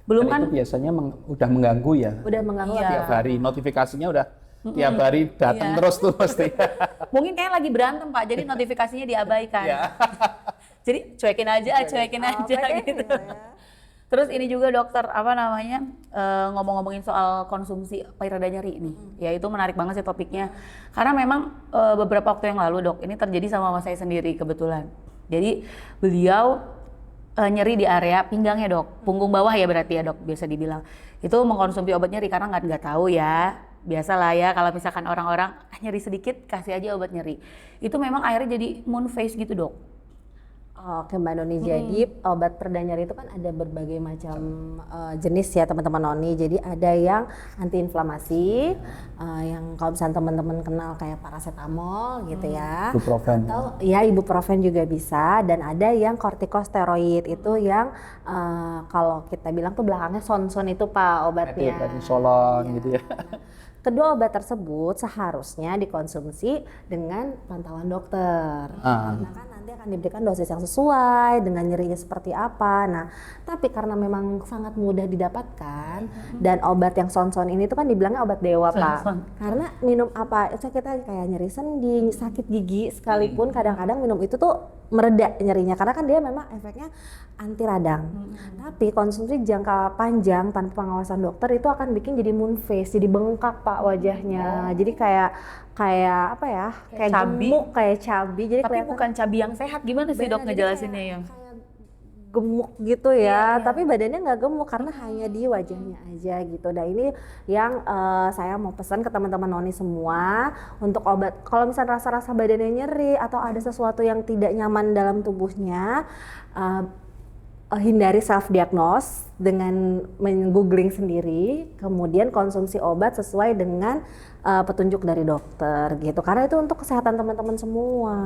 Belum kan? Itu biasanya udah mengganggu ya. Udah mengganggu Tiap hari notifikasinya udah tiap hari datang terus tuh pasti. Mungkin kayak lagi berantem Pak, jadi notifikasinya diabaikan. Jadi cuekin aja gitu. Terus ini juga dokter ngomong-ngomongin soal konsumsi pereda nyeri ini, ya itu menarik banget sih topiknya, karena memang beberapa waktu yang lalu dok, ini terjadi sama mama saya sendiri kebetulan. Jadi beliau nyeri di area pinggangnya dok, punggung bawah ya berarti ya dok biasa dibilang. Itu mengkonsumsi obat nyeri karena nggak tahu ya, biasalah ya kalau misalkan orang-orang nyeri sedikit kasih aja obat nyeri. Itu memang akhirnya jadi moon face gitu dok. Oke Mbak Noni, jadi obat pereda nyeri itu kan ada berbagai macam jenis ya teman-teman Noni. Jadi ada yang antiinflamasi, yang kalau misalnya teman-teman kenal kayak paracetamol gitu ya. Ibuprofen. Atau ya ibuprofen juga bisa. Dan ada yang kortikosteroid, itu yang kalau kita bilang tuh belakangnya son-son itu Pak obatnya. Prednisolon gitu ya. Kedua obat tersebut seharusnya dikonsumsi dengan pantauan dokter, karena kan nanti akan diberikan dosis yang sesuai sesuai dengan nyerinya seperti apa. Nah, tapi karena memang sangat mudah didapatkan dan obat yang son-son ini tuh kan dibilangnya obat dewa, Pak. Son-son. Karena minum apa, kita kayak nyeri sendi, sakit gigi sekalipun kadang-kadang minum itu tuh mereda nyerinya karena kan dia memang efeknya anti radang. Tapi konsumsi jangka panjang tanpa pengawasan dokter itu akan bikin jadi moon face, jadi bengkak Pak wajahnya. Jadi kayak apa ya? Kayak cabi. gemuk, kayak cabi. Jadi Tapi kelihatan bukan cabi yang sehat, gimana sih dok jadi ngejelasinnya kayak- ya? kayak gemuk gitu ya, tapi badannya nggak gemuk karena hanya di wajahnya aja gitu. Dan ini yang saya mau pesan ke teman-teman noni semua untuk obat. Kalau misalnya rasa-rasa badannya nyeri atau ada sesuatu yang tidak nyaman dalam tubuhnya, hindari self diagnose dengan men-googling sendiri, kemudian konsumsi obat sesuai dengan petunjuk dari dokter gitu. Karena itu untuk kesehatan teman-teman semua.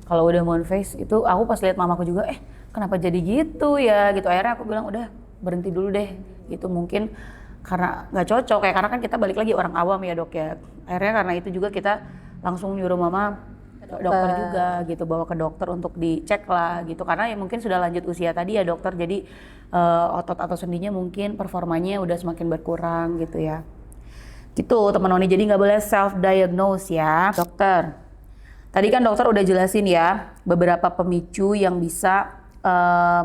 Kalau udah moon face itu aku pas lihat mamaku juga kenapa jadi gitu ya gitu. Akhirnya aku bilang udah berhenti dulu deh gitu, mungkin karena nggak cocok ya, karena kan kita balik lagi orang awam ya dok ya. Akhirnya karena itu juga kita langsung nyuruh mama ke dokter juga gitu, bawa ke dokter untuk dicek lah gitu, karena ya mungkin sudah lanjut usia tadi ya dokter, jadi otot atau sendinya mungkin performanya udah semakin berkurang gitu ya. Gitu teman noni, jadi nggak boleh self diagnose ya dokter. Tadi kan dokter udah jelasin ya beberapa pemicu yang bisa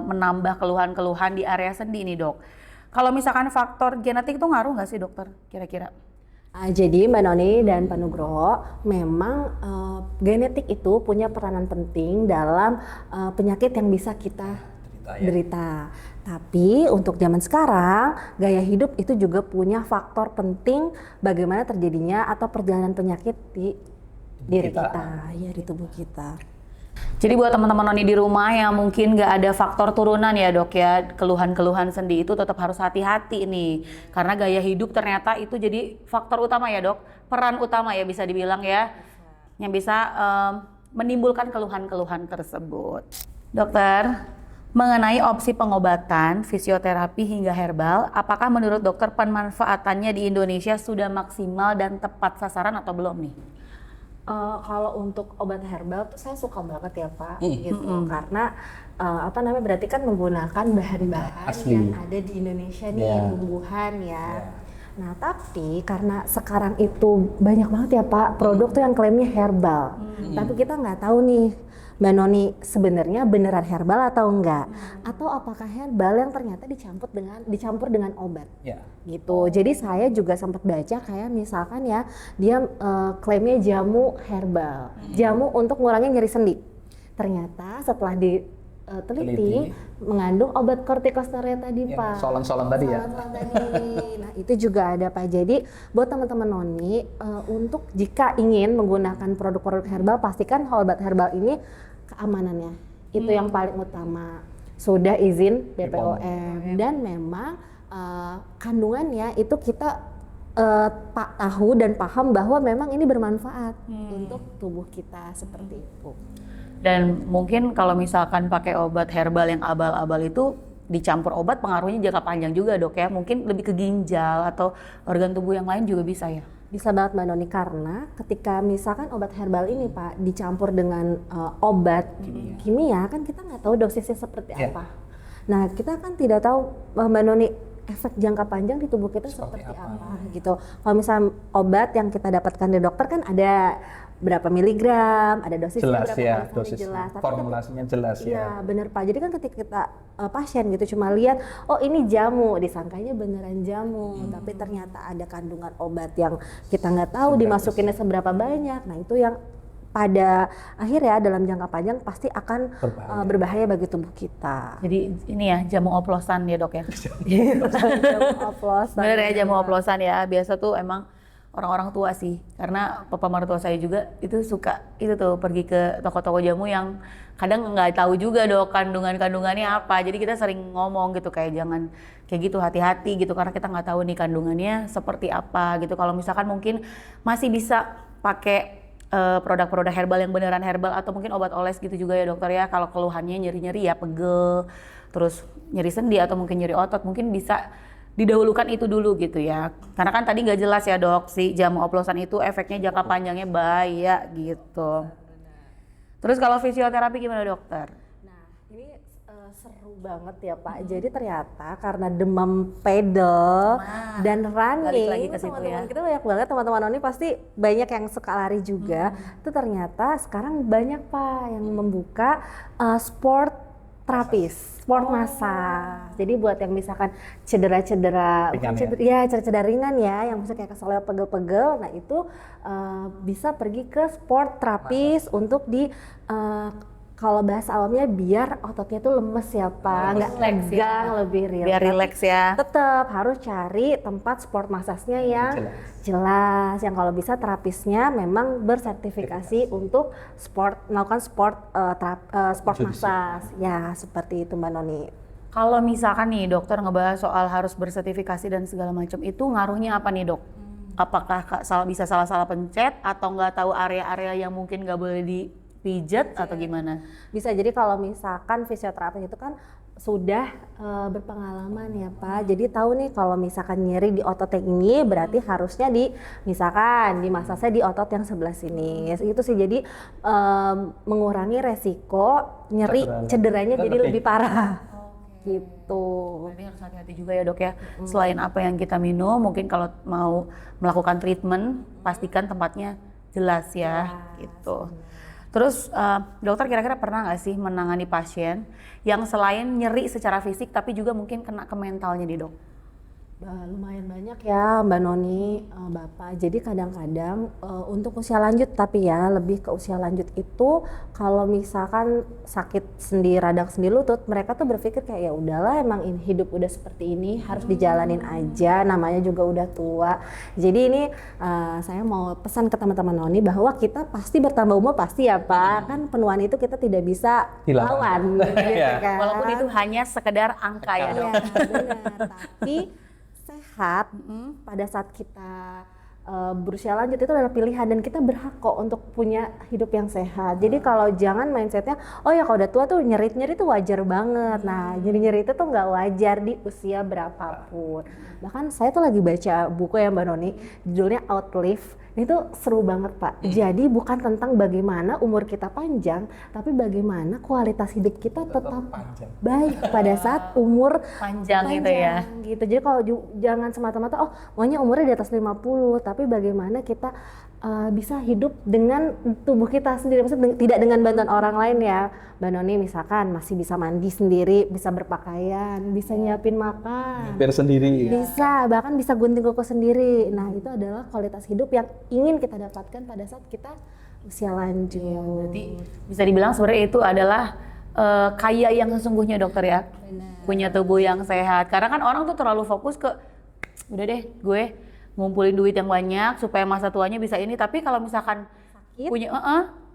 menambah keluhan-keluhan di area sendi nih dok. Kalau misalkan faktor genetik itu ngaruh nggak sih dokter kira-kira? Jadi Mbak Noni dan Pak Nugroho, memang genetik itu punya peranan penting dalam penyakit yang bisa kita derita. Tapi untuk zaman sekarang, gaya hidup itu juga punya faktor penting bagaimana terjadinya atau perjalanan penyakit di diri kita, ya di tubuh kita. Jadi buat teman-teman noni di rumah yang mungkin nggak ada faktor turunan ya dok ya, keluhan-keluhan sendi itu tetap harus hati-hati nih, karena gaya hidup ternyata itu jadi faktor utama ya dok, peran utama ya bisa dibilang ya, yang bisa menimbulkan keluhan-keluhan tersebut. Dokter, mengenai opsi pengobatan, fisioterapi hingga herbal, apakah menurut dokter pemanfaatannya di Indonesia sudah maksimal dan tepat sasaran atau belum nih? Kalau untuk obat herbal tuh saya suka banget ya Pak, gitu. Karena berarti kan menggunakan bahan-bahan yang ada di Indonesia nih, tumbuhan ya. Nah tapi karena sekarang itu banyak banget ya Pak produk tuh yang klaimnya herbal, tapi kita nggak tahu nih Mbak Noni sebenarnya beneran herbal atau enggak, atau apakah herbal yang ternyata dicampur dengan obat, gitu. Jadi saya juga sempat baca kayak misalkan ya dia klaimnya jamu herbal, jamu untuk ngurangin nyeri sendi. Ternyata setelah diteliti mengandung obat kortikosteroid tadi Pak. Solon-solon tadi ya. Solon-solon tadi. Nah itu juga ada Pak. Jadi buat teman-teman noni untuk jika ingin menggunakan produk-produk herbal, pastikan obat herbal ini keamanannya itu yang paling utama, sudah izin BPOM dan memang kandungannya itu kita tahu dan paham bahwa memang ini bermanfaat untuk tubuh kita seperti itu. Dan mungkin kalau misalkan pakai obat herbal yang abal-abal itu dicampur obat, pengaruhnya jangka panjang juga dok ya, mungkin lebih ke ginjal atau organ tubuh yang lain juga bisa ya? Bisa banget Mbak Noni, karena ketika misalkan obat herbal ini Pak dicampur dengan obat kimia kan kita nggak tahu dosisnya seperti apa. Nah kita kan tidak tahu Mbak Noni efek jangka panjang di tubuh kita seperti apa gitu. Kalau misalnya obat yang kita dapatkan dari dokter kan ada berapa miligram, ada dosisnya jelas berapa ya, kali dosis jelas. Tapi formulasinya jelas ya. Iya bener Pak. Jadi kan ketika kita pasien gitu cuma lihat, oh ini jamu, disangkanya beneran jamu, tapi ternyata ada kandungan obat yang kita nggak tahu dimasukinnya seberapa banyak. Nah itu yang pada akhirnya dalam jangka panjang pasti akan berbahaya bagi tubuh kita. Jadi ini ya jamu oplosan ya dok ya? Jamu oplosan. Bener ya, jamu oplosan ya, biasa tuh emang orang-orang tua sih, karena papa mertua saya juga itu suka itu tuh pergi ke toko-toko jamu yang kadang nggak tahu juga dok kandungannya apa, jadi kita sering ngomong gitu kayak jangan kayak gitu, hati-hati gitu karena kita nggak tahu nih kandungannya seperti apa gitu. Kalau misalkan mungkin masih bisa pakai produk-produk herbal yang beneran herbal atau mungkin obat oles gitu juga ya dokter ya, kalau keluhannya nyeri-nyeri ya pegel, terus nyeri sendi atau mungkin nyeri otot, mungkin bisa didahulukan itu dulu gitu ya, karena kan tadi nggak jelas ya dok si jamu oplosan itu efeknya jangka panjangnya bahaya gitu. Terus kalau fisioterapi gimana dokter? Nah Seru banget ya Pak. Jadi ternyata karena demam pedal dan balik lagi running, ke situ teman-teman ya. kita banyak banget, teman-teman Oni pasti banyak yang suka lari juga. Itu ternyata sekarang banyak Pak yang membuka sport terapis, sport massage. Jadi buat yang misalkan cedera-cedera, Ringan ya? cedera ringan ya, yang misalnya kayak keselio pegel-pegel, nah itu bisa pergi ke sport terapis untuk di kalau bahasa awamnya biar ototnya tuh lemes ya Pak, nggak Relax ya. tegang, lebih relax. Biar relax ya. Tetap harus cari tempat sport massage-nya yang jelas, yang kalau bisa terapisnya memang bersertifikasi untuk melakukan sport massage. Ya, seperti itu Mbak Noni. Kalau misalkan nih dokter ngebahas soal harus bersertifikasi dan segala macam, itu ngaruhnya apa nih dok? Apakah bisa salah-salah pencet atau nggak tahu area-area yang mungkin nggak boleh dipijat atau gimana? Bisa jadi kalau misalkan fisioterapis itu kan sudah berpengalaman ya Pak. Jadi tahu nih kalau misalkan nyeri di otot yang ini berarti harusnya misalkan di masasnya di otot yang sebelah sini. Itu sih jadi mengurangi resiko nyeri cederanya jadi lebih parah. Gitu. Berarti harus hati-hati juga ya dok ya. Selain apa yang kita minum, mungkin kalau mau melakukan treatment, pastikan tempatnya jelas ya, gitu. Terus dokter kira-kira pernah nggak sih menangani pasien yang selain nyeri secara fisik tapi juga mungkin kena ke mentalnya nih dok? Lumayan banyak ya Mbak Noni, Bapak. Jadi kadang-kadang untuk usia lanjut, tapi ya lebih ke usia lanjut itu kalau misalkan sakit sendi, radang sendi lutut, mereka tuh berpikir kayak ya udahlah emang hidup udah seperti ini harus dijalanin aja, namanya juga udah tua. Jadi ini saya mau pesan ke teman-teman Noni bahwa kita pasti bertambah umur pasti ya Pak, kan penuaan itu kita tidak bisa lawan. Gitu kan. Walaupun itu hanya sekedar angka ya dok. Iya benar, tapi sehat pada saat kita berusia lanjut itu adalah pilihan dan kita berhak kok untuk punya hidup yang sehat. Jadi kalau jangan mindsetnya, oh ya kalau udah tua tuh nyeri-nyeri tuh wajar banget. Nah nyeri-nyeri itu tuh nggak wajar di usia berapapun. Bahkan saya tuh lagi baca buku ya Mbak Noni, judulnya Outlive. Itu seru banget Pak. Jadi bukan tentang bagaimana umur kita panjang, tapi bagaimana kualitas hidup kita tetap baik pada saat umur Panjang gitu ya. Gitu. Jadi kalau jangan semata-mata oh maunya umurnya di atas 50, tapi bagaimana kita bisa hidup dengan tubuh kita sendiri, maksudnya tidak dengan bantuan orang lain ya. Mbak Noni misalkan masih bisa mandi sendiri, bisa berpakaian, bisa nyiapin makan. Biar sendiri. Bisa, bahkan bisa gunting kuku sendiri. Nah, itu adalah kualitas hidup yang ingin kita dapatkan pada saat kita usia lanjut. Berarti bisa dibilang sebenarnya itu adalah kaya yang sesungguhnya dokter ya. Benar. Punya tubuh yang sehat. Karena kan orang tuh terlalu fokus ke udah deh gue ngumpulin duit yang banyak supaya masa tuanya bisa ini. Tapi kalau misalkan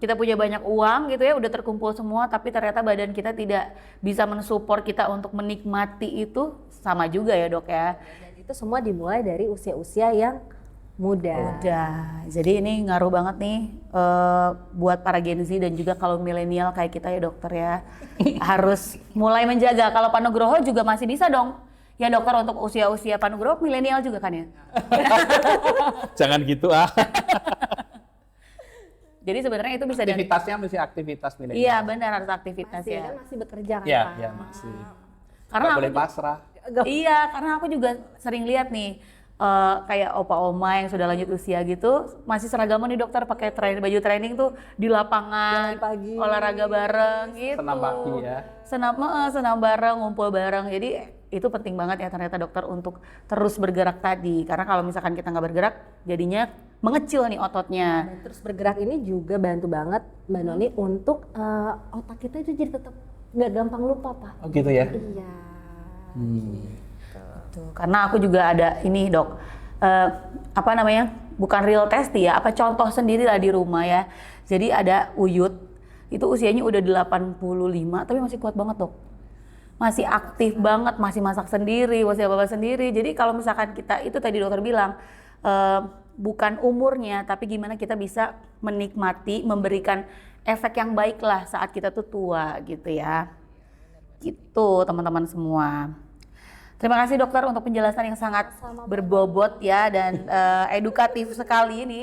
kita punya banyak uang gitu ya, udah terkumpul semua, tapi ternyata badan kita tidak bisa mensupport kita untuk menikmati itu, sama juga ya dok ya. Dan itu semua dimulai dari usia-usia yang muda. Udah, jadi ini ngaruh banget nih buat para Gen Z dan juga kalau milenial kayak kita ya dokter ya. Harus mulai menjaga. Kalau Pak Nugroho juga masih bisa dong. Ya dokter untuk usia-usia Pak Nugroho milenial juga kan ya? Jangan gitu ah. Jadi sebenarnya itu bisa Aktivitasnya masih aktivitas milenial. Iya benar, harus aktivitas Masih ya. kan masih bekerja kan Iya, Pak? iya masih. Karena Nggak aku boleh pasrah. Iya, karena aku juga sering lihat nih kayak opa-oma yang sudah lanjut usia gitu masih seragaman nih dokter pakai baju training tuh di lapangan, Jalan pagi, olahraga bareng gitu. Senam pagi ya. Senam bareng, ngumpul bareng. Jadi itu penting banget ya ternyata dokter untuk terus bergerak tadi. Karena kalau misalkan kita nggak bergerak, jadinya mengecil nih ototnya. Dan terus bergerak ini juga bantu banget Mbak Noni untuk otak kita itu jadi tetap nggak gampang lupa Pak. Oh gitu ya. Iya. Tuh, karena aku juga ada ini dok, apa namanya, bukan real test ya, apa contoh sendiri lah di rumah ya. Jadi ada Uyut, itu usianya udah 85 tapi masih kuat banget dok. Masih aktif banget, masih masak sendiri, masih apa-apa sendiri. Jadi kalau misalkan kita, itu tadi dokter bilang, bukan umurnya tapi gimana kita bisa menikmati, memberikan efek yang baik lah saat kita tuh tua gitu ya. Gitu teman-teman semua. Terima kasih dokter untuk penjelasan yang sangat berbobot ya dan edukatif sekali ini.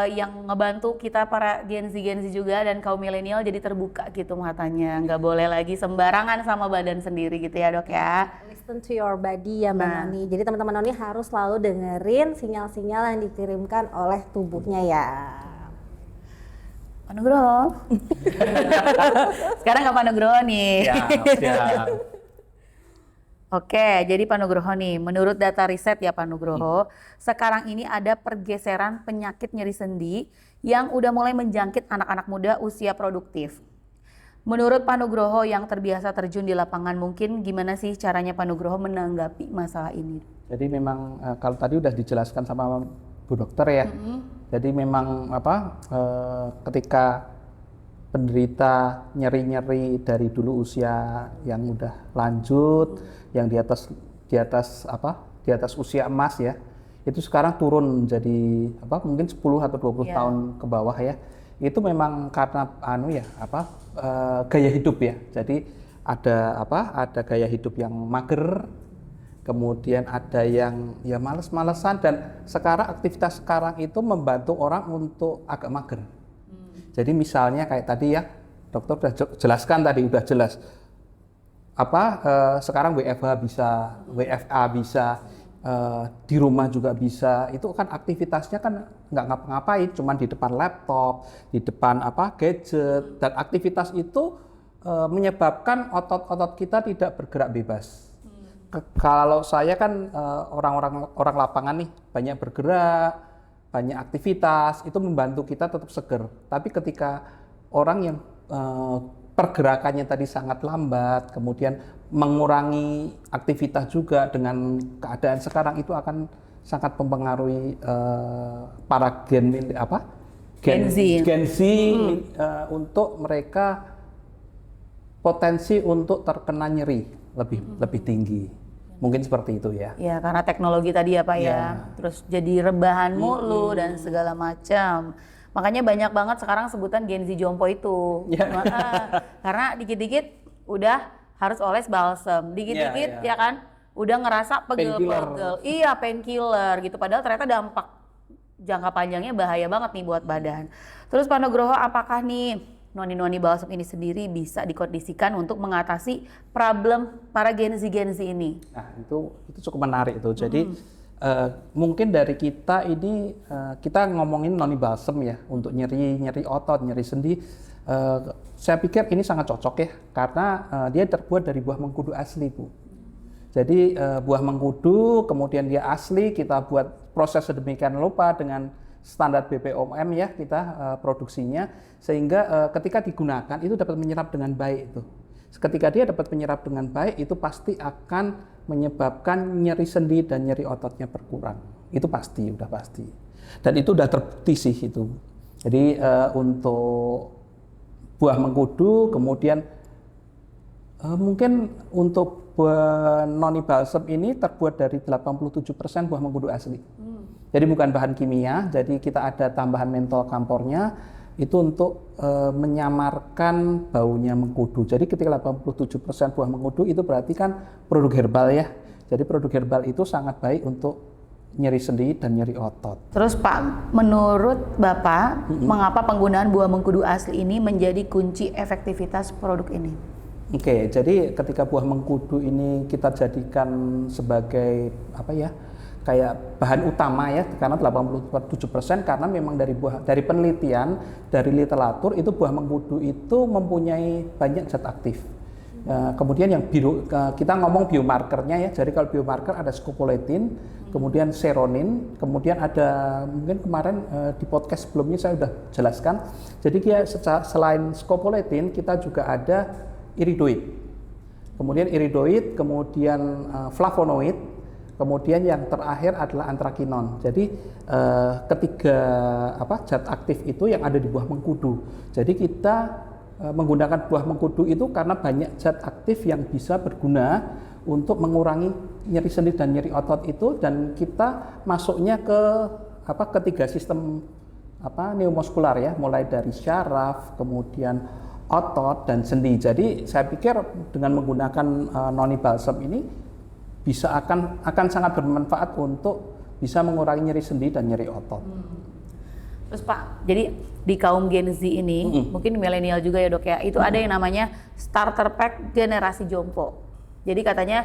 yang ngebantu kita para Gen Z juga dan kaum milenial jadi terbuka gitu matanya. Nggak boleh lagi sembarangan sama badan sendiri gitu ya dok ya. Listen to your body ya Mbak Noni. Jadi teman-teman Noni harus selalu dengerin sinyal-sinyal yang dikirimkan oleh tubuhnya ya. Pak Nugroho. Sekarang ke Pak Nugroho nih. Siap. Oke, jadi Pak Nugroho nih, menurut data riset ya Pak Nugroho, sekarang ini ada pergeseran penyakit nyeri sendi yang udah mulai menjangkit anak-anak muda usia produktif. Menurut Pak Nugroho yang terbiasa terjun di lapangan, mungkin gimana sih caranya Pak Nugroho menanggapi masalah ini? Jadi memang kalau tadi udah dijelaskan sama Bu Dokter ya. Jadi memang ketika penderita nyeri-nyeri dari dulu usia yang udah lanjut, yang di atas usia emas ya, itu sekarang turun jadi mungkin 10 atau 20 tahun ke bawah ya. Itu memang karena gaya hidup ya. Jadi ada gaya hidup yang mager, kemudian ada yang ya males-malesan, dan aktivitas sekarang itu membantu orang untuk agak mager. Jadi misalnya kayak tadi ya, dokter udah jelaskan tadi, udah jelas sekarang WFH bisa, WFA bisa, di rumah juga bisa. Itu kan aktivitasnya kan nggak ngapa-ngapain, cuman di depan laptop, di depan gadget, dan aktivitas itu menyebabkan otot-otot kita tidak bergerak bebas. Kalau saya kan orang lapangan nih, banyak bergerak, banyak aktivitas, itu membantu kita tetap seger. Tapi ketika orang yang pergerakannya tadi sangat lambat, kemudian mengurangi aktivitas juga dengan keadaan sekarang, itu akan sangat mempengaruhi para Gen Z untuk mereka potensi untuk terkena nyeri lebih tinggi. Mungkin seperti itu ya. Ya, karena teknologi tadi ya Pak ya. Terus jadi rebahan mulu dan segala macam. Makanya banyak banget sekarang sebutan Gen Z jompo itu. Karena dikit-dikit udah harus oles balsem. Dikit-dikit ya kan udah ngerasa pegel-pegel. Iya, painkiller gitu. Padahal ternyata dampak jangka panjangnya bahaya banget nih buat badan. Terus Pak Nugroho, apakah nih noni-noni balsem ini sendiri bisa dikondisikan untuk mengatasi problem para Gen Z ini? Nah, itu cukup menarik itu. Jadi mungkin dari kita ini kita ngomongin noni balsem ya untuk nyeri otot, nyeri sendi. Saya pikir ini sangat cocok ya, karena dia terbuat dari buah mengkudu asli, Bu. Jadi buah mengkudu kemudian dia asli, kita buat proses sedemikian rupa dengan standar BPOM ya kita produksinya, sehingga ketika digunakan itu dapat menyerap dengan baik itu. Ketika dia dapat menyerap dengan baik, itu pasti akan menyebabkan nyeri sendi dan nyeri ototnya berkurang. Itu pasti, udah pasti. Dan itu udah terbukti sih itu. Jadi untuk buah mengkudu, kemudian mungkin untuk buah noni balsem ini terbuat dari 87% buah mengkudu asli. Jadi bukan bahan kimia, jadi kita ada tambahan mentol kampornya, itu untuk menyamarkan baunya mengkudu. Jadi ketika 87% buah mengkudu itu berarti kan produk herbal ya. Jadi produk herbal itu sangat baik untuk nyeri sendi dan nyeri otot. Terus Pak, menurut Bapak, mengapa penggunaan buah mengkudu asli ini menjadi kunci efektivitas produk ini? Oke, jadi ketika buah mengkudu ini kita jadikan sebagai kayak bahan utama ya, karena 87% karena memang dari penelitian, dari literatur itu buah mengkudu itu mempunyai banyak zat aktif. Kemudian yang kita ngomong biomarkernya ya, jadi kalau biomarker ada scopoletin, kemudian seronin, kemudian ada mungkin kemarin di podcast sebelumnya saya sudah jelaskan. Jadi selain scopoletin kita juga ada iridoid, kemudian flavonoid. Kemudian yang terakhir adalah antrakinon. Jadi ketiga zat aktif itu yang ada di buah mengkudu. Jadi kita menggunakan buah mengkudu itu karena banyak zat aktif yang bisa berguna untuk mengurangi nyeri sendi dan nyeri otot itu, dan kita masuknya ke ketiga sistem neuromuskular ya, mulai dari syaraf, kemudian otot dan sendi. Jadi saya pikir dengan menggunakan noni balsem ini bisa akan sangat bermanfaat untuk bisa mengurangi nyeri sendi dan nyeri otot. Terus Pak, jadi di kaum Gen Z ini, mungkin milenial juga ya Dok ya, itu ada yang namanya starter pack generasi jompo. Jadi katanya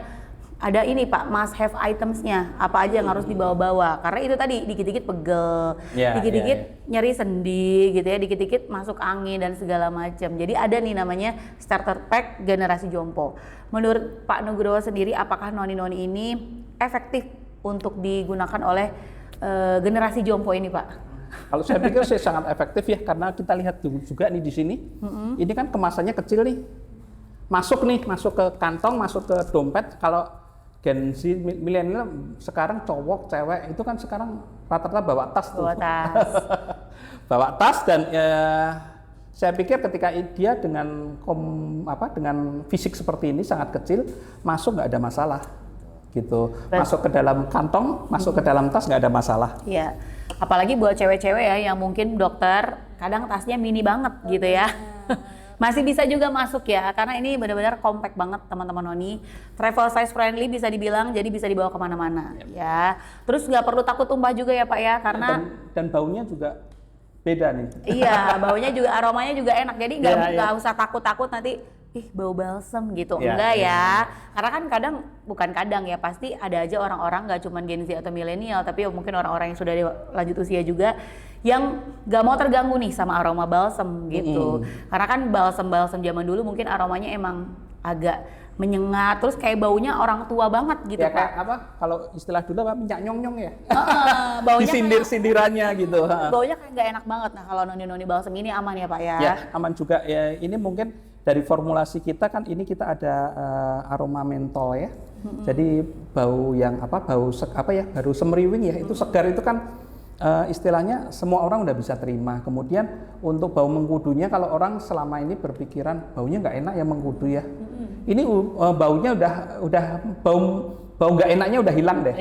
ada ini Pak, must have items-nya, apa aja yang harus dibawa-bawa. Karena itu tadi, dikit-dikit pegel, dikit-dikit nyeri sendi gitu ya, dikit-dikit masuk angin dan segala macam. Jadi ada nih namanya starter pack generasi jompo. Menurut Pak Nugroho sendiri, apakah noni-noni ini efektif untuk digunakan oleh generasi jompo ini Pak? Kalau saya pikir sih sangat efektif ya, karena kita lihat juga nih di sini, ini kan kemasannya kecil nih, masuk ke kantong, masuk ke dompet. Kalau Gen Z milenial sekarang cowok, cewek itu kan sekarang rata-rata bawa tas tuh. Bawa tas. Bawa tas dan saya pikir ketika dia dengan fisik seperti ini sangat kecil, masuk nggak ada masalah gitu. Masuk ke dalam kantong, masuk ke dalam tas nggak ada masalah. Iya. Apalagi buat cewek-cewek ya yang mungkin dokter kadang tasnya mini banget gitu ya. Masih bisa juga masuk ya, karena ini benar-benar compact banget teman-teman noni. Travel size friendly bisa dibilang, jadi bisa dibawa kemana-mana ya. Terus nggak perlu takut tumpah juga ya Pak ya, karena dan baunya juga beda nih. Iya, baunya juga, aromanya juga enak, jadi nggak usah takut-takut nanti bau balsem gitu, enggak ya. Karena kan bukan kadang ya, pasti ada aja orang-orang nggak cuma Gen Z atau milenial, tapi mungkin orang-orang yang sudah lanjut usia juga yang nggak mau terganggu nih sama aroma balsem gitu. Karena kan balsem zaman dulu mungkin aromanya emang agak menyengat, terus kayak baunya orang tua banget gitu ya, Pak. Kayak apa? Kalau istilah dulu apa? Minyak nyong-nyong ya. Baunya Disindir-sindirannya gitu. Baunya kayak nggak enak banget. Nah kalau noni-noni balsem ini aman ya Pak ya? Ya aman juga ya. Ini mungkin dari formulasi kita kan ini kita ada aroma mentol ya. Jadi bau yang baru semriwing ya, itu segar, itu kan istilahnya semua orang udah bisa terima. Kemudian untuk bau mengkudunya, kalau orang selama ini berpikiran baunya nggak enak ya mengkudu ya. Ini baunya udah bau nggak enaknya udah hilang deh.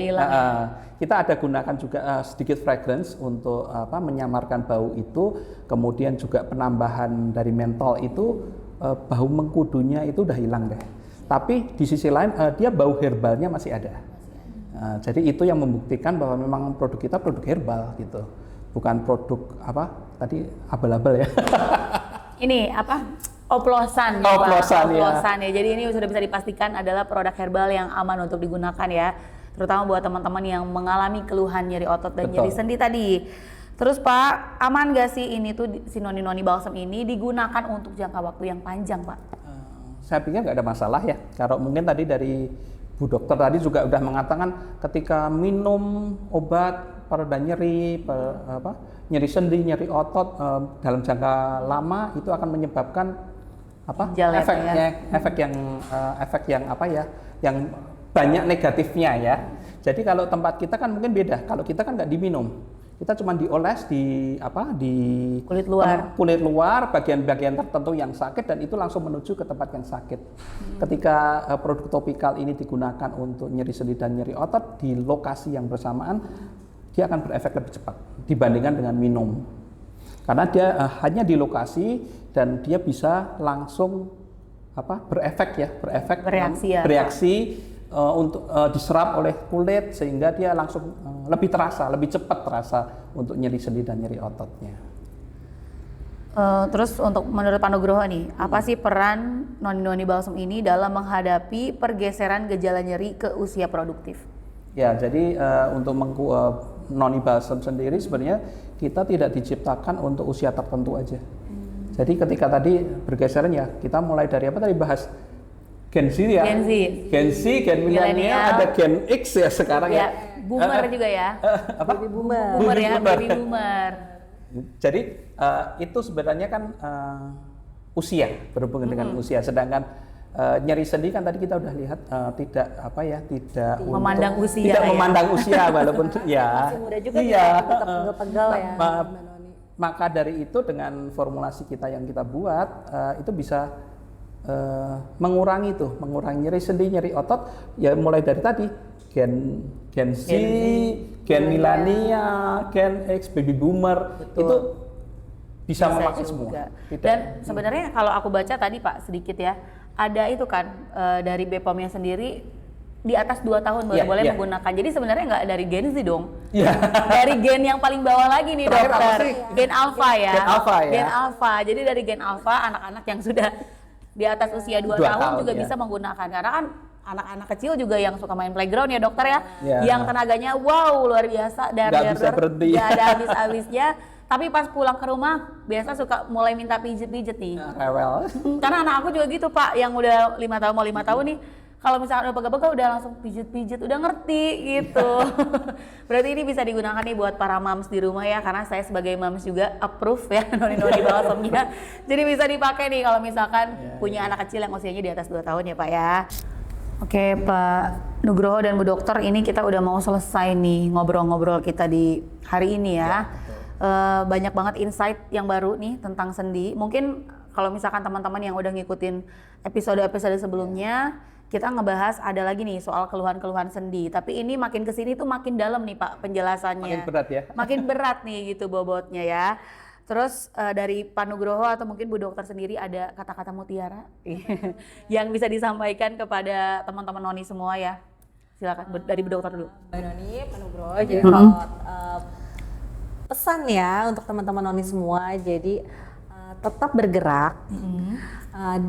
Kita ada gunakan juga sedikit fragrance untuk menyamarkan bau itu. Kemudian juga penambahan dari mentol itu bau mengkudunya itu udah hilang deh. Tapi di sisi lain dia bau herbalnya masih ada. Jadi itu yang membuktikan bahwa memang produk kita produk herbal gitu, bukan produk abal-abal ya. Ini oplosan ya. Jadi ini sudah bisa dipastikan adalah produk herbal yang aman untuk digunakan ya, terutama buat teman-teman yang mengalami keluhan nyeri otot dan nyeri sendi tadi. Terus Pak, aman gak sih ini tuh si noni-noni balsam ini digunakan untuk jangka waktu yang panjang Pak? Saya pikir nggak ada masalah ya. Kalau mungkin tadi dari Bu Dokter tadi juga udah mengatakan ketika minum obat pereda nyeri, nyeri sendi, nyeri otot dalam jangka lama itu akan menyebabkan efek yang banyak negatifnya ya. Jadi kalau tempat kita kan mungkin beda. Kalau kita kan nggak diminum, kita cuma dioles di kulit luar bagian-bagian tertentu yang sakit, dan itu langsung menuju ke tempat yang sakit. Ketika produk topikal ini digunakan untuk nyeri sendi dan nyeri otot di lokasi yang bersamaan, dia akan berefek lebih cepat dibandingkan dengan minum. Karena dia hanya di lokasi dan dia bisa langsung bereaksi untuk diserap oleh kulit, sehingga dia langsung lebih cepat terasa untuk nyeri sendi dan nyeri ototnya. Terus untuk menurut Pak Nugroho nih, apa sih peran noni-noni balsam ini dalam menghadapi pergeseran gejala nyeri ke usia produktif? Ya, jadi untuk noni balsam sendiri sebenarnya kita tidak diciptakan untuk usia tertentu aja. Jadi ketika tadi bergeseran ya, kita mulai dari apa tadi bahas Gen Z ya, Gen Z, Gen milenial, ada Gen X ya sekarang ya. Boomer juga ya. Baby boomer. Baby boomer. Jadi itu sebenarnya kan usia, berhubungan dengan usia. Sedangkan nyeri sendi kan tadi kita udah lihat tidak memandang usia. Tidak memandang usia walaupun ya. Masih muda juga tetap pegel-pegel ya. Maka dari itu dengan formulasi kita yang kita buat itu bisa mengurangi nyeri sendi, nyeri otot ya, mulai dari tadi Gen Z, Gen milenial, Gen X, baby boomer. Betul. Itu bisa memakai semua. Dan sebenarnya kalau aku baca tadi Pak sedikit ya, ada itu kan dari BPOM-nya sendiri di atas 2 tahun baru boleh menggunakan. Jadi sebenarnya nggak dari Gen Z dong. Iya. Dari gen yang paling bawah lagi nih Terakhir apa dokter. sih? Gen alpha ya. Gen alpha ya. Gen alpha. Jadi dari gen alpha anak-anak yang sudah di atas usia 2 2 tahun juga ya. bisa menggunakan. Karena kan anak-anak kecil juga yang suka main playground ya dokter ya. Ya. Yang tenaganya wow luar biasa dan Nggak bisa berhenti. nggak ada habis-habisnya. Tapi pas pulang ke rumah biasa suka mulai minta pijet-pijet nih. Rewel. Karena anak aku juga gitu Pak, yang udah 5 tahun mau 5 tahun nih, kalau misalnya udah pegel-pegel udah langsung pijet-pijet, udah ngerti gitu. Berarti ini bisa digunakan nih buat para moms di rumah ya, karena saya sebagai moms juga approve ya noni-noni balsamnya. Jadi bisa dipakai nih kalau misalkan punya anak kecil yang usianya di atas 2 tahun ya Pak ya. Oke Pak Nugroho dan Bu Dokter, ini kita udah mau selesai nih ngobrol-ngobrol kita di hari ini ya. Banyak banget insight yang baru nih tentang sendi. Mungkin kalau misalkan teman-teman yang udah ngikutin episode-episode sebelumnya, kita ngebahas ada lagi nih soal keluhan-keluhan sendi. Tapi ini makin kesini tuh makin dalam nih Pak penjelasannya. Makin berat ya. Makin berat nih gitu bobotnya ya. Terus dari Pak Nugroho atau mungkin Bu Dokter sendiri ada kata-kata mutiara yang bisa disampaikan kepada teman-teman noni semua ya. Silakan dari Bu Dokter dulu. Mbak Noni, Pak Nugroho, jadi kalau pesan ya untuk teman-teman noni semua, jadi tetap bergerak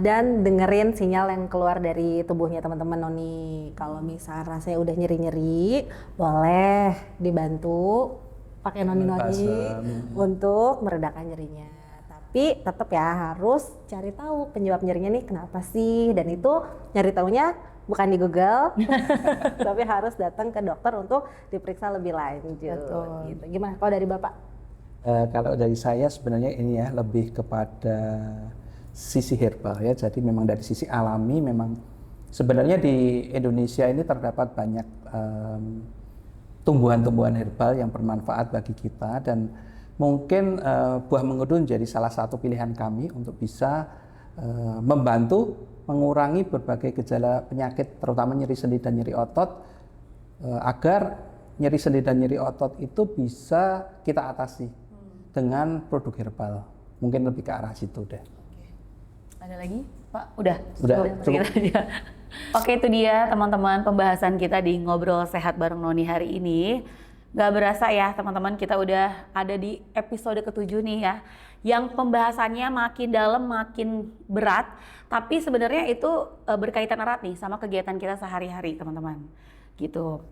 dan dengerin sinyal yang keluar dari tubuhnya teman-teman noni. Kalau misalnya rasanya udah nyeri-nyeri, boleh dibantu pakai noni-noni untuk meredakan nyerinya. Tapi tetap ya harus cari tahu penyebab nyerinya nih kenapa sih, dan itu nyari taunya bukan di Google, tapi harus datang ke dokter untuk diperiksa lebih lanjut. Betul. Gitu. Gimana kalau dari Bapak? Kalau dari saya sebenarnya ini ya lebih kepada sisi herbal ya. Jadi memang dari sisi alami memang sebenarnya di Indonesia ini terdapat banyak tumbuhan-tumbuhan herbal yang bermanfaat bagi kita, dan mungkin buah mengkudu menjadi salah satu pilihan kami untuk bisa membantu mengurangi berbagai gejala penyakit terutama nyeri sendi dan nyeri otot, agar nyeri sendi dan nyeri otot itu bisa kita atasi dengan produk herbal. Mungkin lebih ke arah situ deh. Ada lagi Pak? Udah Cukup. aja. Oke, itu dia teman-teman pembahasan kita di Ngobrol Sehat bareng Noni hari ini. Gak berasa ya teman-teman, kita udah ada di episode ke-7 nih ya, yang pembahasannya makin dalam makin berat, tapi sebenarnya itu berkaitan erat nih sama kegiatan kita sehari-hari teman-teman gitu.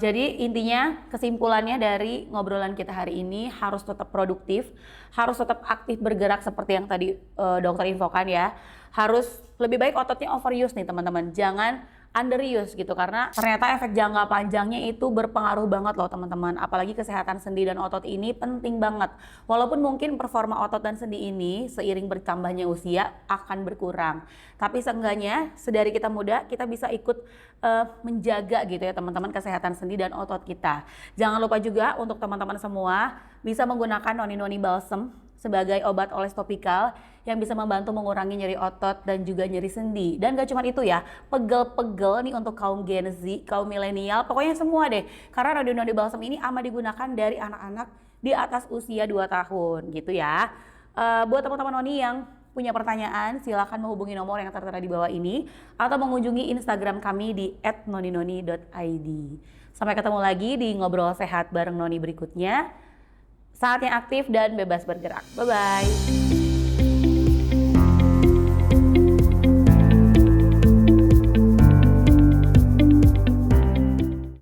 Jadi intinya kesimpulannya dari ngobrolan kita hari ini, harus tetap produktif, harus tetap aktif bergerak seperti yang tadi dokter infokan ya. Harus lebih baik ototnya overuse nih teman-teman, jangan underuse gitu, karena ternyata efek jangka panjangnya itu berpengaruh banget loh teman-teman. Apalagi kesehatan sendi dan otot ini penting banget. Walaupun mungkin performa otot dan sendi ini seiring bertambahnya usia akan berkurang, tapi seenggaknya sedari kita muda kita bisa ikut menjaga gitu ya teman-teman kesehatan sendi dan otot kita. Jangan lupa juga untuk teman-teman semua bisa menggunakan noni-noni balsam sebagai obat oles topikal yang bisa membantu mengurangi nyeri otot dan juga nyeri sendi. Dan gak cuma itu ya, pegel-pegel nih untuk kaum Gen Z, kaum milenial, pokoknya semua deh. Karena noni-noni balsam ini amat digunakan dari anak-anak di atas usia 2 tahun gitu ya. Buat teman-teman noni yang punya pertanyaan, silakan menghubungi nomor yang tertera di bawah ini atau mengunjungi Instagram kami di @noninoni.id. Sampai ketemu lagi di Ngobrol Sehat bareng Noni berikutnya. Saatnya aktif dan bebas bergerak. Bye-bye.